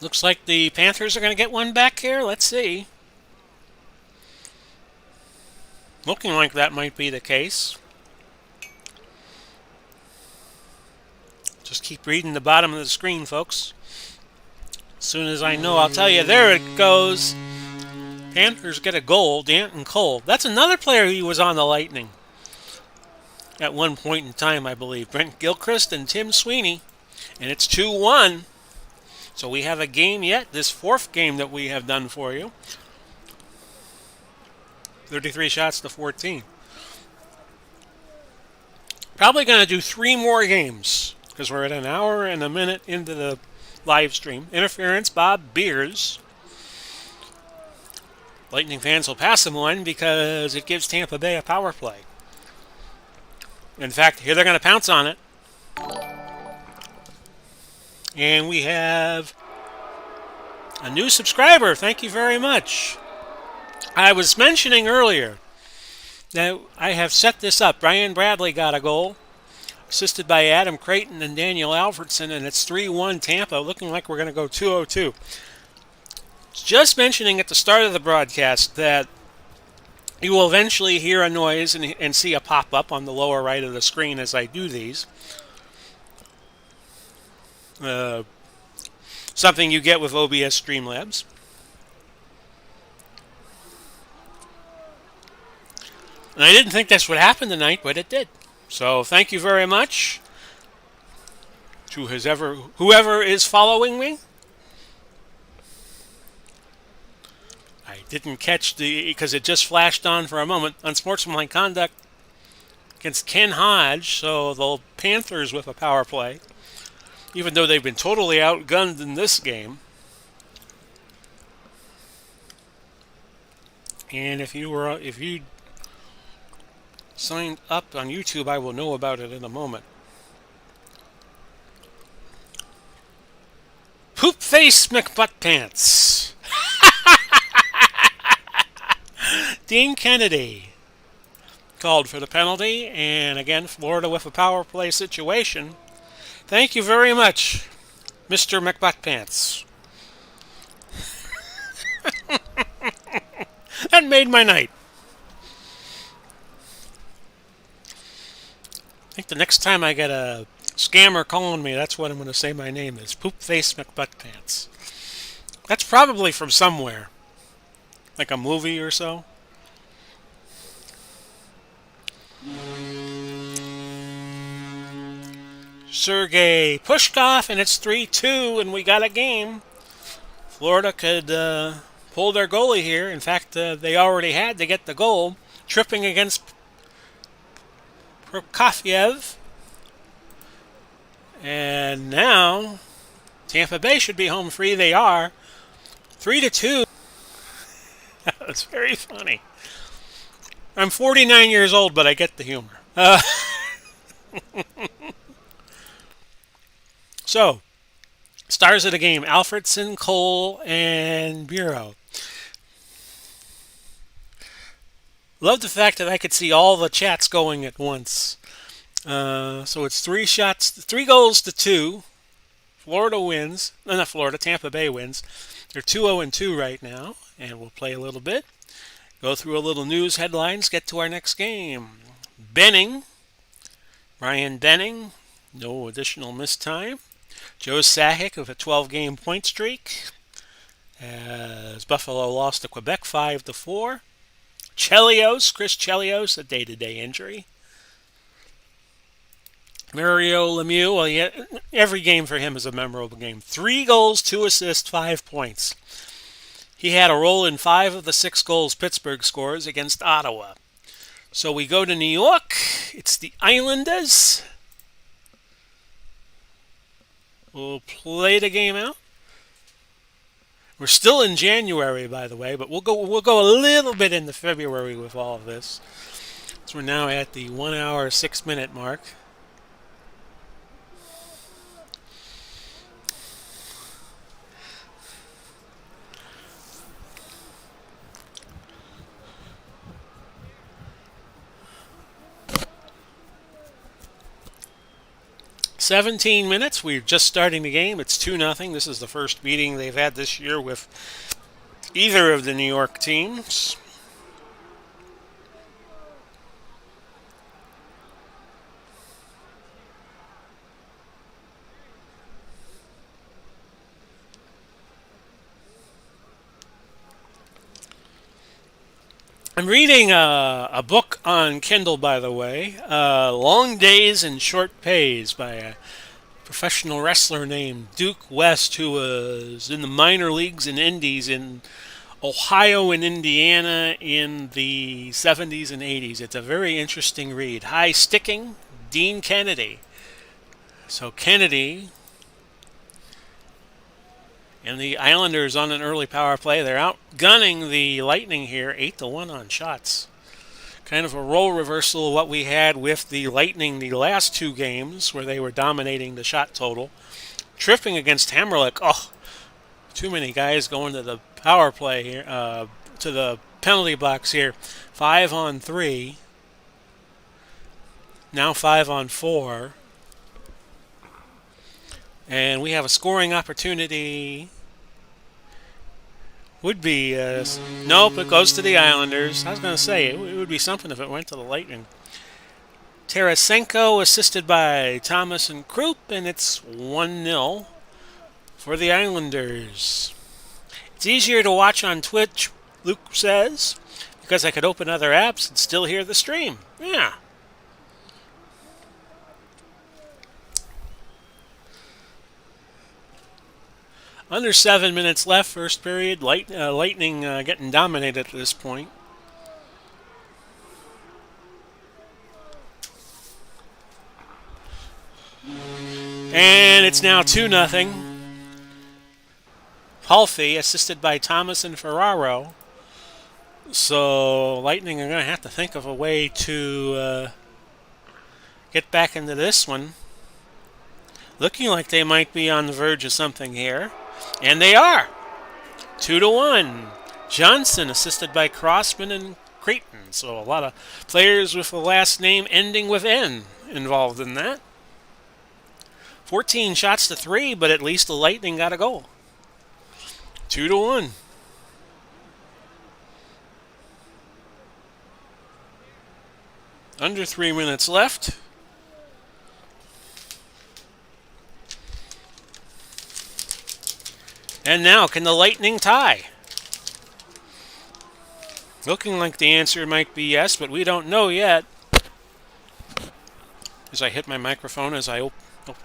Looks like the Panthers are going to get one back here. Let's see. Looking like that might be the case. Just keep reading the bottom of the screen, folks. As soon as I know, I'll tell you. There it goes. Panthers get a goal. Danton Cole. That's another player who was on the Lightning at one point in time, I believe. Brent Gilchrist and Tim Sweeney. And it's 2-1. So we have a game yet. This fourth game that we have done for you. 33 shots to 14. Probably going to do 3 more games because we're at an hour and a minute into the live stream. Interference, Bob Beers. Lightning fans will pass him one because it gives Tampa Bay a power play. In fact, here they're going to pounce on it. And we have a new subscriber. Thank you very much. I was mentioning earlier that I have set this up. Brian Bradley got a goal, assisted by Adam Creighton and Daniel Alfredson, and it's 3-1 Tampa, looking like we're going to go 2-0-2. Just mentioning at the start of the broadcast that you will eventually hear a noise and see a pop-up on the lower right of the screen as I do these. Something you get with OBS Streamlabs. And I didn't think this would happen tonight, but it did. So thank you very much to whoever is following me. I didn't catch because it just flashed on for a moment. Unsportsmanlike conduct against Ken Hodge, so the Panthers with a power play. Even though they've been totally outgunned in this game. And if you signed up on YouTube, I will know about it in a moment. Poop face McButtpants. Dean Kennedy called for the penalty, and again, Florida with a power play situation. Thank you very much, Mr. McButtpants. That made my night. I think the next time I get a scammer calling me, that's what I'm going to say my name is. Poopface McButtpants. That's probably from somewhere. Like a movie or so. Sergei Pushkov, and it's 3-2, and we got a game. Florida could pull their goalie here. In fact, they already had to get the goal. Tripping against Prokofiev. And now, Tampa Bay should be home free. They are. 3-2. That was very funny. I'm 49 years old, but I get the humor. So, stars of the game, Alfredson, Cole, and Bureau. Love the fact that I could see all the chats going at once. So it's 3 goals to 2. Florida wins. No, not Florida, Tampa Bay wins. They're 2-0-2 right now, and we'll play a little bit. Go through a little news headlines, get to our next game. Benning, Brian Benning, No additional missed time. Joe Sakic with a 12-game point streak as Buffalo lost to Quebec 5-4. Chris Chelios, a day-to-day injury. Mario Lemieux, well, yeah, every game for him is a memorable game. 3 goals, 2 assists, 5 points. He had a role in 5 of the 6 goals Pittsburgh scores against Ottawa. So we go to New York. It's the Islanders. We'll play the game out. We're still in January, by the way, but we'll go a little bit into February with all of this. So we're now at the 1 hour 6 minute mark. $17. We're just starting the game. It's 2-0. This is the first meeting they've had this year with either of the New York teams. I'm reading a book on Kindle, by the way, Long Days and Short Pays by a professional wrestler named Duke West, who was in the minor leagues and indies in Ohio and Indiana in the 70s and 80s. It's a very interesting read. High sticking, Dean Kennedy. So Kennedy and the Islanders on an early power play. They're outgunning the Lightning here, 8-1 on shots. Kind of a role reversal of what we had with the Lightning the last 2 games, where they were dominating the shot total. Tripping against Hammerlick. Oh, too many guys going to the power play here, to the penalty box here. 5-on-3. Now 5-on-4. And we have a scoring opportunity. Would be, nope, it goes to the Islanders. I was going to say, it would be something if it went to the Lightning. Tarasenko assisted by Thomas and Krupp, and it's 1-0 for the Islanders. It's easier to watch on Twitch, Luke says, because I could open other apps and still hear the stream. Yeah. Under 7 minutes left, first period. Lightning getting dominated at this point. And it's now 2-0. Palfy assisted by Thomas and Ferraro. So Lightning are going to have to think of a way to get back into this one. Looking like they might be on the verge of something here. And they are. 2-1. Johnson assisted by Crossman and Creighton. So a lot of players with the last name ending with N involved in that. 14 shots to 3, but at least the Lightning got a goal. 2-1. Under 3 minutes left. And now, can the Lightning tie? Looking like the answer might be yes, but we don't know yet. As I hit my microphone, as I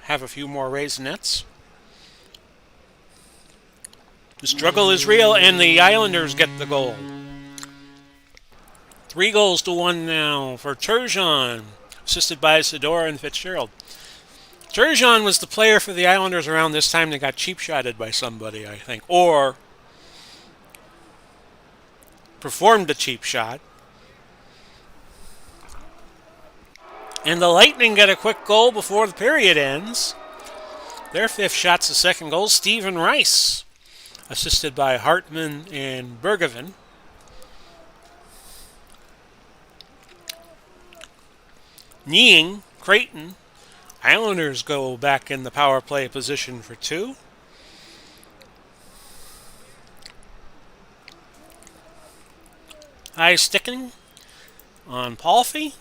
have a few more Raisinets. The struggle is real, and the Islanders get the goal. 3-1 now for Turgeon, assisted by Sador and Fitzgerald. Turgeon was the player for the Islanders around this time that got cheap-shotted by somebody, I think, or performed a cheap shot. And the Lightning get a quick goal before the period ends. Their 5th shot's the second goal. Stephen Rice, assisted by Hartman and Bergevin. Kneeing, Creighton. Islanders go back in the power play position for 2. High sticking on Palfy.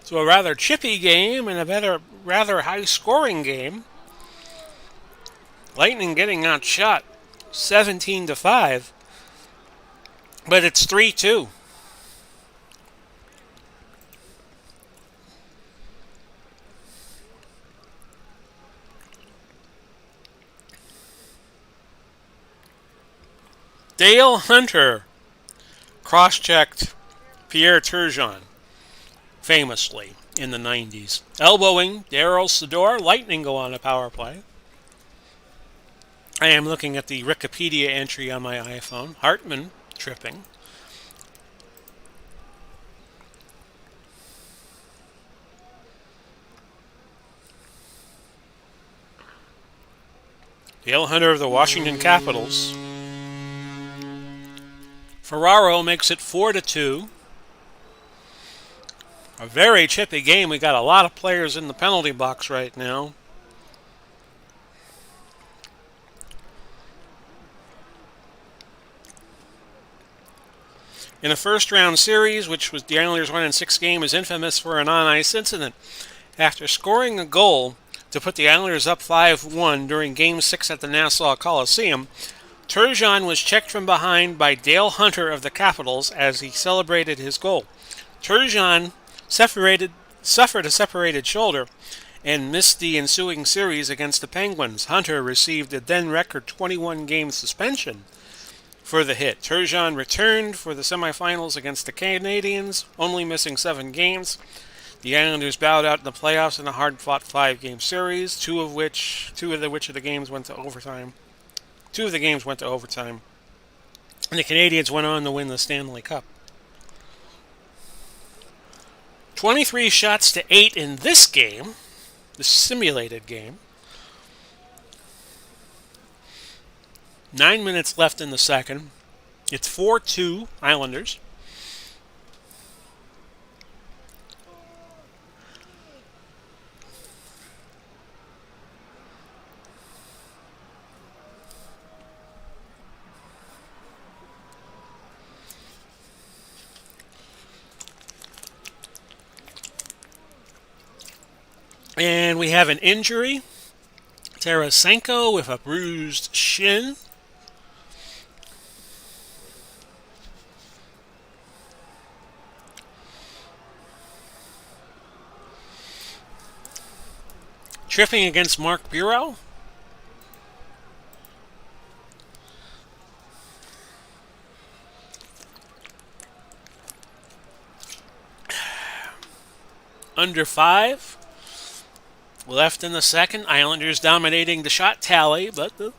So a rather chippy game and a rather high-scoring game. Lightning getting outshot 17-5, but it's 3-2. Dale Hunter cross-checked Pierre Turgeon famously in the 90s. Elbowing Daryl Sador, Lightning go on a power play. I am looking at the Wikipedia entry on my iPhone. Hartman tripping. Dale Hunter of the Washington Capitals. Ferraro makes it 4-2. A very chippy game. We got a lot of players in the penalty box right now. In a first-round series, which was the Islanders won in 6 games, is infamous for an on-ice incident. After scoring a goal to put the Islanders up 5-1 during Game 6 at the Nassau Coliseum, Turgeon was checked from behind by Dale Hunter of the Capitals as he celebrated his goal. Turgeon suffered a separated shoulder and missed the ensuing series against the Penguins. Hunter received a then-record 21-game suspension for the hit. Turgeon returned for the semifinals against the Canadiens, only missing 7 games. The Islanders bowed out in the playoffs in a hard-fought 5-game series, two of the games went to overtime. 2 of the games went to overtime. And the Canadiens went on to win the Stanley Cup. 23 shots to 8 in this game, the simulated game. 9 minutes left in the second. It's 4-2 Islanders. And we have an injury. Tarasenko with a bruised shin. Tripping against Mark Bureau. Under 5 left in the second. Islanders dominating the shot tally, but the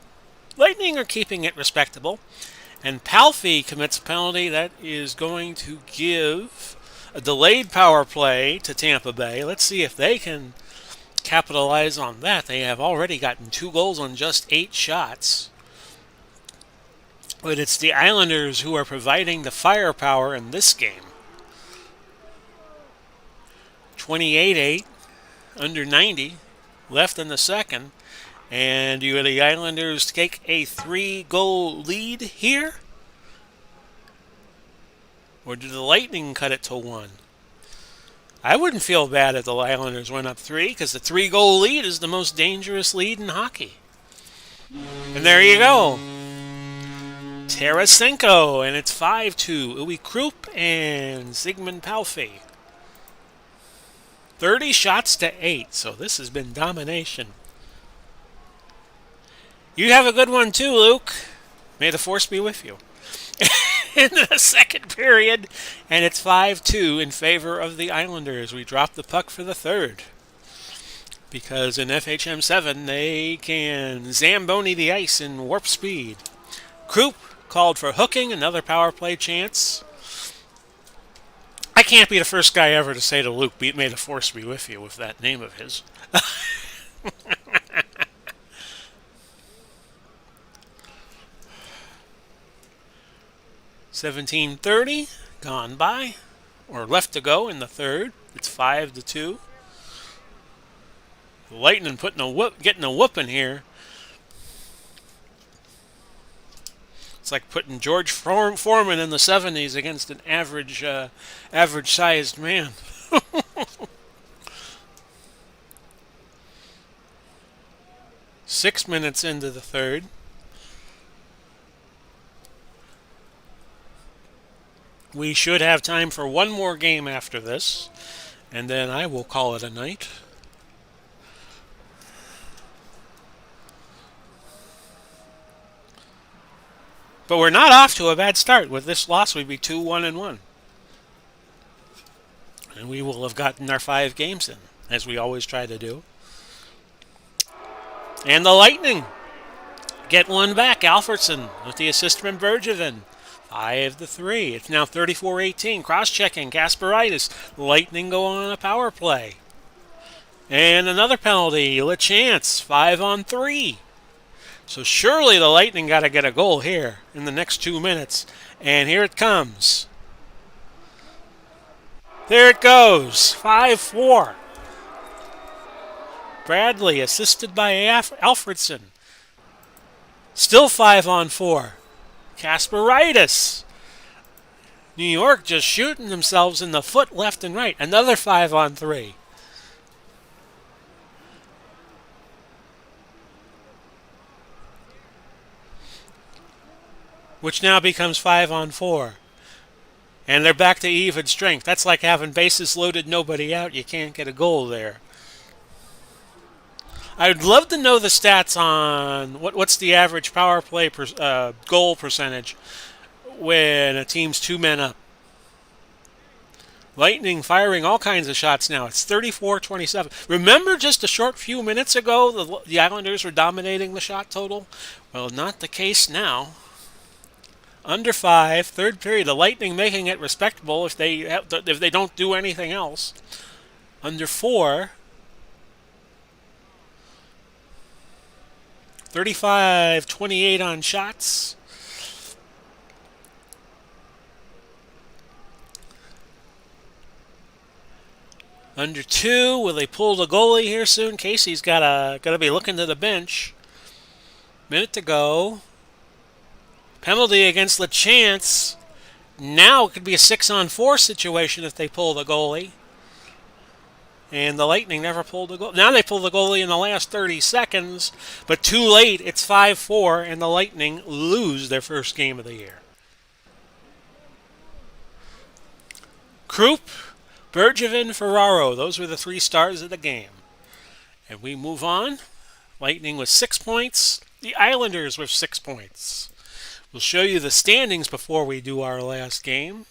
Lightning are keeping it respectable. And Palffy commits a penalty that is going to give a delayed power play to Tampa Bay. Let's see if they can capitalize on that. They have already gotten 2 goals on just 8 shots. But it's the Islanders who are providing the firepower in this game. 28-8, under 90, left in the second. And do the Islanders take a 3-goal lead here? Or do the Lightning cut it to 1? I wouldn't feel bad if the Islanders went up 3, because the 3-goal lead is the most dangerous lead in hockey. And there you go. Tarasenko, and it's 5-2. Uwe Krupp and Zygmunt Palffy. 30 shots to 8, so this has been domination. You have a good one too, Luke. May the force be with you. In the second period, and it's 5-2 in favor of the Islanders. We drop the puck for the third. Because in FHM 7, they can Zamboni the ice in warp speed. Krupp called for hooking, another power play chance. I can't be the first guy ever to say to Luke, may the force be with you, with that name of his. 17:30 gone by, or left to go in the third. It's 5-2. The Lightning getting a whooping here. It's like putting George Foreman in the 70s against an average-sized man. 6 minutes into the third. We should have time for one more game after this, and then I will call it a night. But we're not off to a bad start. With this loss, we'd be 2-1-1. And we will have gotten our 5 games in, as we always try to do. And the Lightning get one back. Alfredson with the assist from Bergevin. 5-3. It's now 34-18. Cross-checking. Kasparaitis. Lightning go on a power play. And another penalty. LeChance. 5-on-3. So surely the Lightning got to get a goal here in the next 2 minutes. And here it comes. There it goes. 5-4. Bradley assisted by Alfredson. Still 5-on-4. Kasparaitis. New York just shooting themselves in the foot left and right. Another 5-on-3. Which now becomes 5-on-4. And they're back to even strength. That's like having bases loaded, nobody out. You can't get a goal there. I'd love to know the stats on what's the average power play goal percentage when a team's 2 men up. Lightning firing all kinds of shots now. It's 34-27. Remember just a short few minutes ago the Islanders were dominating the shot total? Well, not the case now. Under 5, third period. The Lightning making it respectable if they don't do anything else. Under 4. 35-28 on shots. Under 2. Will they pull the goalie here soon? Casey's gotta be looking to the bench. Minute to go. Penalty against LeChance. Now it could be a 6-on-4 situation if they pull the goalie. And the Lightning never pulled the goal. Now they pull the goalie in the last 30 seconds, but too late. It's 5-4, and the Lightning lose their first game of the year. Krupp, Bergevin, Ferraro. Those were the 3 stars of the game. And we move on. Lightning with 6 points. The Islanders with 6 points. We'll show you the standings before we do our last game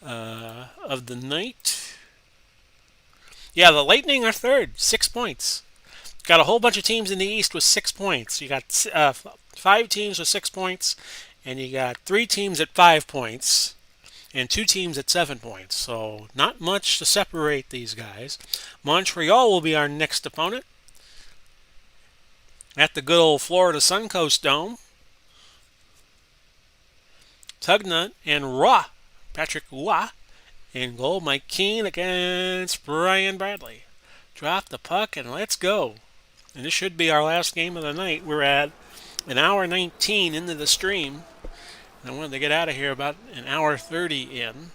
of the night. Yeah, the Lightning are third, 6 points. Got a whole bunch of teams in the East with 6 points. You got 5 teams with 6 points, and you got 3 teams at 5 points, and 2 teams at 7 points. So not much to separate these guys. Montreal will be our next opponent at the good old Florida Suncoast Dome. Tugnut and Patrick Roy in goal. Mike Keane against Brian Bradley. Drop the puck and let's go. And this should be our last game of the night. We're at an hour 19 into the stream. I wanted to get out of here about an hour 30 in.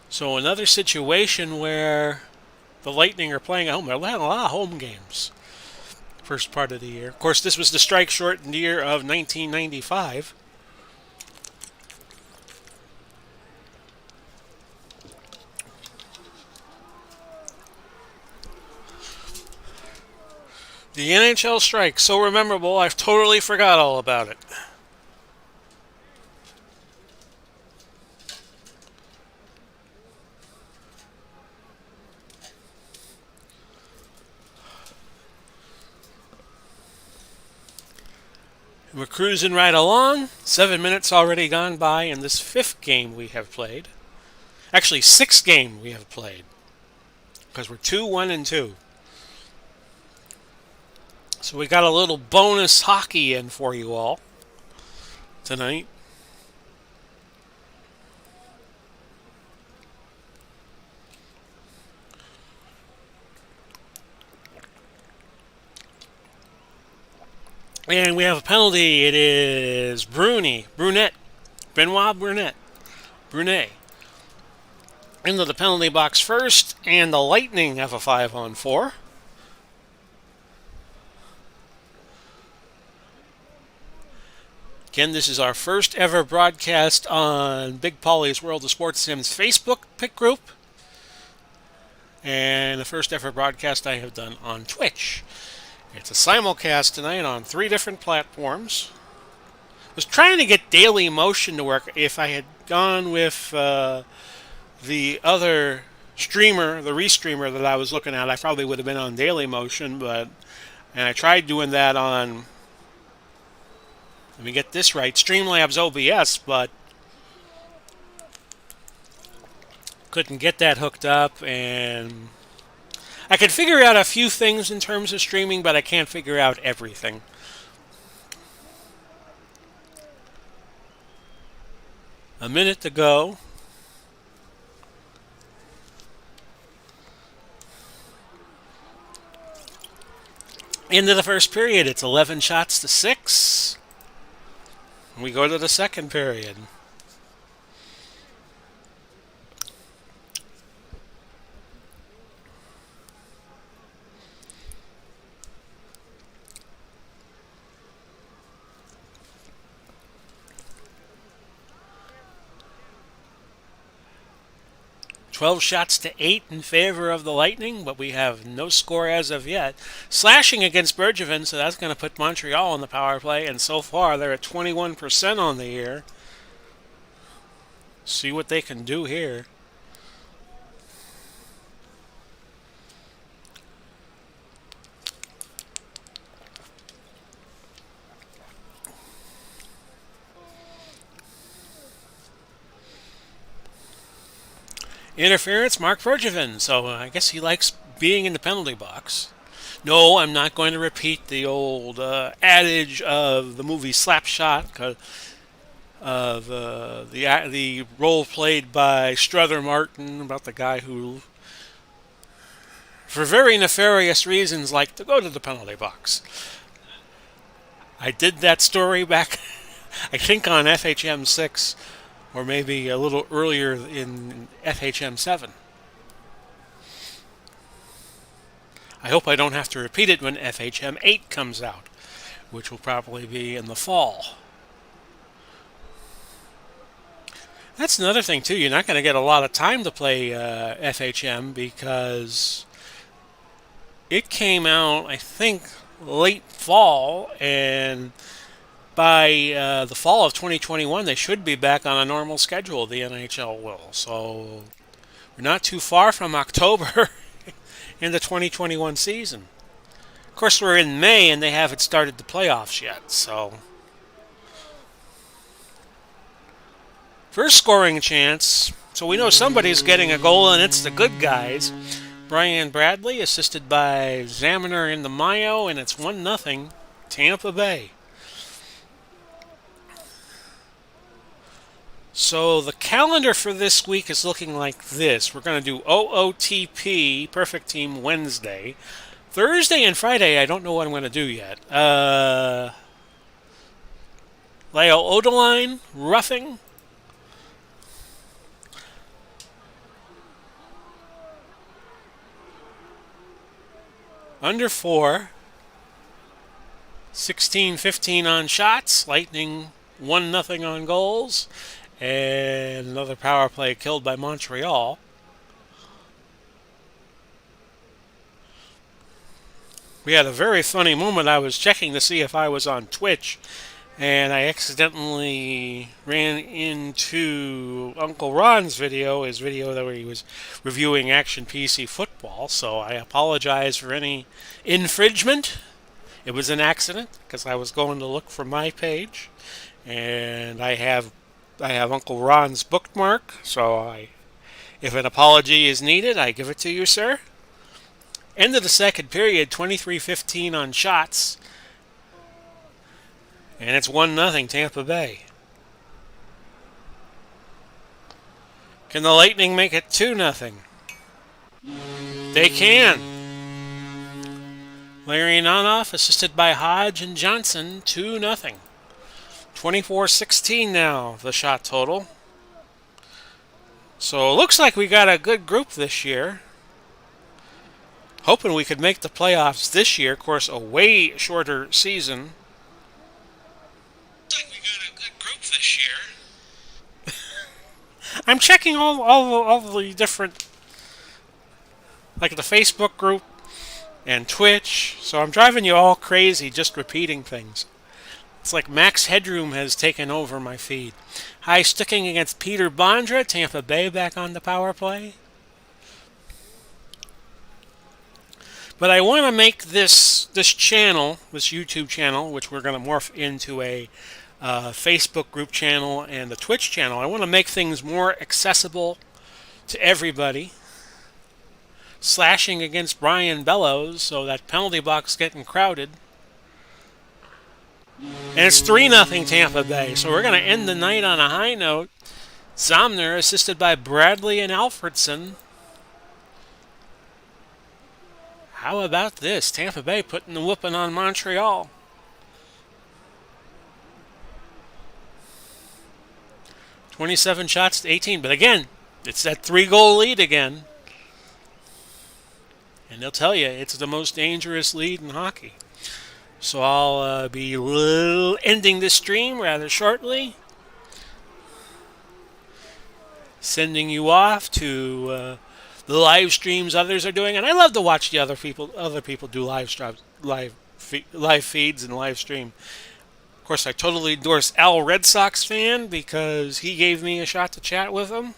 So another situation where the Lightning are playing at home. They're having a lot of home games. First part of the year. Of course, this was the strike-shortened year of 1995. The NHL strike, so memorable, I've totally forgot all about it. We're cruising right along. 7 minutes already gone by in this 5th game we have played. Actually, 6th game we have played. Because we're 2-1-2. So we got a little bonus hockey in for you all tonight. And we have a penalty. It is Benoit Brunet. Into the penalty box first, and the Lightning have a 5-on-4. Again, this is our first ever broadcast on Big Polly's World of Sports Sims Facebook pick group, and the first ever broadcast I have done on Twitch. It's a simulcast tonight on 3 different platforms. I was trying to get Daily Motion to work. If I had gone with the other streamer, the restreamer that I was looking at, I probably would have been on Daily Motion, and I tried doing that on, let me get this right, Streamlabs OBS, but couldn't get that hooked up, and I could figure out a few things in terms of streaming, but I can't figure out everything. A minute to go. Into the first period, it's 11 shots to 6. We go to the second period. "12 shots to 8 in favor of the Lightning, but we have no score as of yet. Slashing against Bergevin, so that's going to put Montreal on the power play, and so far they're at 21% on the year. See what they can do here. Interference, Mark Bergevin. So I guess he likes being in the penalty box. No, I'm not going to repeat the old adage of the movie Slapshot, of the role played by Strother Martin about the guy who, for very nefarious reasons, liked to go to the penalty box. I did that story back, I think, on FHM 6. Or maybe a little earlier in FHM 7. I hope I don't have to repeat it when FHM 8 comes out, which will probably be in the fall. That's another thing, too. You're not going to get a lot of time to play FHM because it came out, I think, late fall, and by the fall of 2021, they should be back on a normal schedule, the NHL will. So we're not too far from October in the 2021 season. Of course, we're in May, and they haven't started the playoffs yet. So first scoring chance. So we know somebody's getting a goal, and it's the good guys. Brian Bradley, assisted by Zamaner in the Mayo, and it's 1-0 Tampa Bay. So the calendar for this week is looking like this. We're going to do OOTP, Perfect Team, Wednesday. Thursday and Friday, I don't know what I'm going to do yet. Leo Odeline, Roughing. Under 4. 16-15 on shots. Lightning 1-0 on goals. And another power play killed by Montreal. We had a very funny moment. I was checking to see if I was on Twitch, and I accidentally ran into Uncle Ron's video, his video where he was reviewing Action PC Football, so I apologize for any infringement. It was an accident, because I was going to look for my page, and I have Uncle Ron's bookmark, so if an apology is needed, I give it to you, sir. End of the second period, 23-15 on shots. And it's 1-0 Tampa Bay. Can the Lightning make it 2-0? They can. Larry Nanoff, assisted by Hodge and Johnson, 2-0. 24-16 now, the shot total. So it looks like we got a good group this year. Hoping we could make the playoffs this year. Of course, a way shorter season. Looks like we got a this year. I'm checking all the different, like the Facebook group and Twitch, so I'm driving you all crazy just repeating things. It's like Max Headroom has taken over my feed. High sticking against Peter Bondra, Tampa Bay back on the power play. But I want to make this channel, this YouTube channel, which we're going to morph into a Facebook group channel and a Twitch channel. I want to make things more accessible to everybody. Slashing against Brian Bellows, so that penalty box getting crowded. And it's 3-0 Tampa Bay, so we're going to end the night on a high note. Zomner assisted by Bradley and Alfredson. How about this? Tampa Bay putting the whooping on Montreal. "27 shots to 18, but again, it's that 3-goal lead again. And they'll tell you it's the most dangerous lead in hockey. So I'll be ending this stream rather shortly. Sending you off to the live streams others are doing, and I love to watch the other people do live feeds and live stream. Of course, I totally endorse Al Red Sox fan because he gave me a shot to chat with him,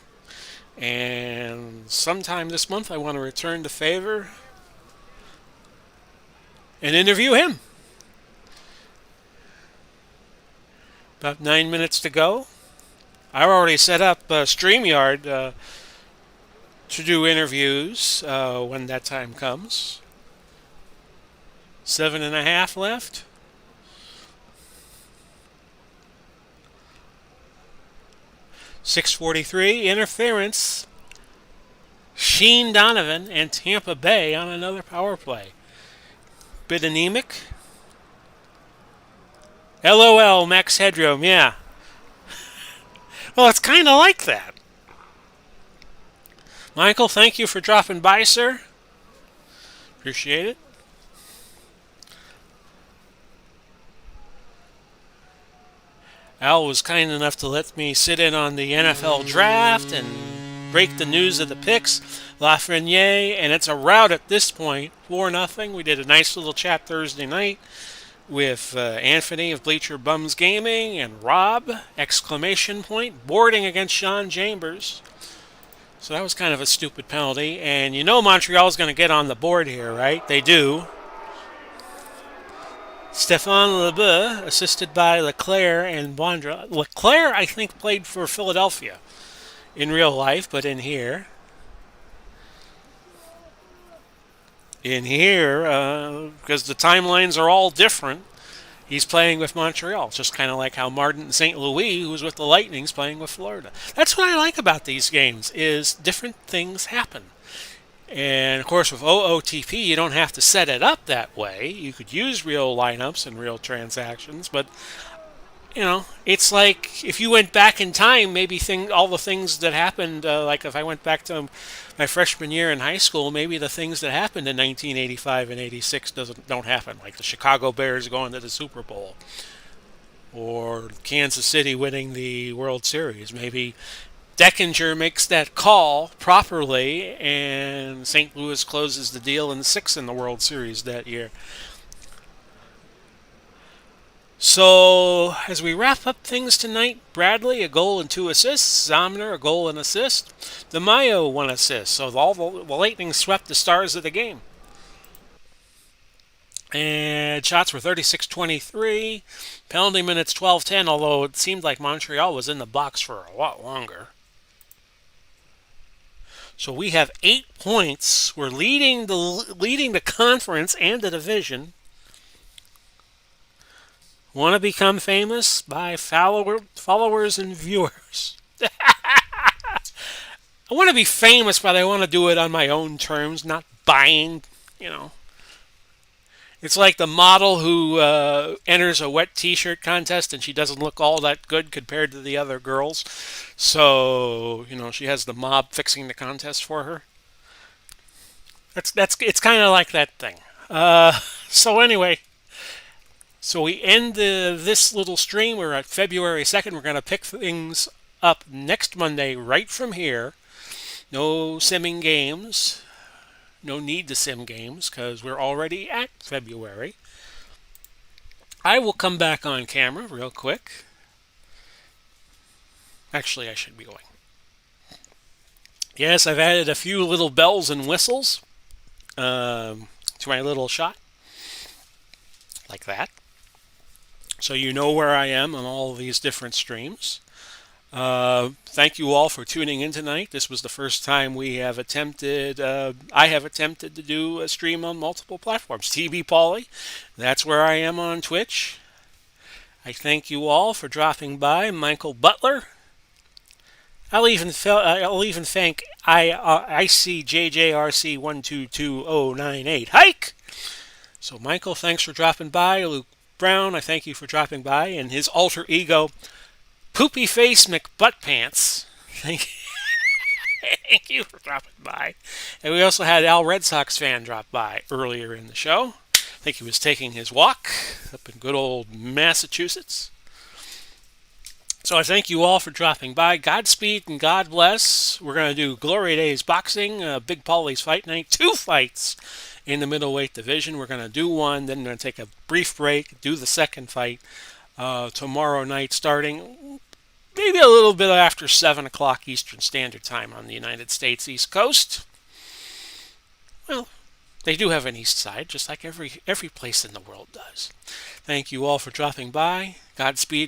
and sometime this month I want to return the favor and interview him. About 9 minutes to go. I've already set up StreamYard to do interviews when that time comes. 7.5 left. .643 interference. Sheen Donovan and Tampa Bay on another power play. Bit anemic. LOL, Max Headroom, yeah. Well, it's kind of like that. Michael, thank you for dropping by, sir. Appreciate it. Al was kind enough to let me sit in on the NFL draft and break the news of the picks. Lafreniere, and it's a rout at this point, 4-0. We did a nice little chat Thursday night with Anthony of Bleacher Bums Gaming and Rob, exclamation point, boarding against Sean Chambers. So that was kind of a stupid penalty. And you know Montreal's going to get on the board here, right? They do. Stéphane Leboeuf, assisted by Leclerc and Bondra. Leclerc, I think, played for Philadelphia in real life, but in here, because the timelines are all different, he's playing with Montreal. It's just kind of like how Martin St. Louis, who was with the Lightning, is playing with Florida. That's what I like about these games, is different things happen. And, of course, with OOTP, you don't have to set it up that way. You could use real lineups and real transactions, but it's like if you went back in time, maybe all the things that happened, like if I went back to my freshman year in high school, maybe the things that happened in 1985 and 86 don't happen, like the Chicago Bears going to the Super Bowl or Kansas City winning the World Series. Maybe Deckinger makes that call properly and St. Louis closes the deal in 6 in the World Series that year. So, as we wrap up things tonight, Bradley, a goal and 2 assists. Zomner, a goal and assist. DeMaio, 1 assist. So, all the Lightning swept the stars of the game. And shots were 36-23. Penalty minutes 12-10, although it seemed like Montreal was in the box for a lot longer. So, we have 8 points. We're leading the conference and the division. Want to become famous by followers and viewers. I want to be famous, but I want to do it on my own terms, not buying, It's like the model who enters a wet t-shirt contest and she doesn't look all that good compared to the other girls. So, she has the mob fixing the contest for her. It's kind of like that thing. So anyway, So we end this little stream. We're at February 2nd. We're going to pick things up next Monday right from here. No simming games. No need to sim games because we're already at February. I will come back on camera real quick. Actually, I should be going. Yes, I've added a few little bells and whistles to my little shot, like that. So you know where I am on all of these different streams. Thank you all for tuning in tonight. This was the first time I have attempted to do a stream on multiple platforms. TV Pauly, that's where I am on Twitch. I thank you all for dropping by. Michael Butler. I'll even thank ICJJRC122098 Hike. So Michael, thanks for dropping by. Luke Brown, I thank you for dropping by, and his alter ego, Poopy Face McButtPants. Thank you for dropping by. And we also had Al Red Sox fan drop by earlier in the show. I think he was taking his walk up in good old Massachusetts. So I thank you all for dropping by. Godspeed and God bless. We're going to do Glory Days Boxing, Big Pauly's Fight Night, 2 fights in the middleweight division. We're going to do one, then we're going to take a brief break, do the second fight tomorrow night starting maybe a little bit after 7 o'clock Eastern Standard Time on the United States East Coast. Well, they do have an east side, just like every place in the world does. Thank you all for dropping by. Godspeed.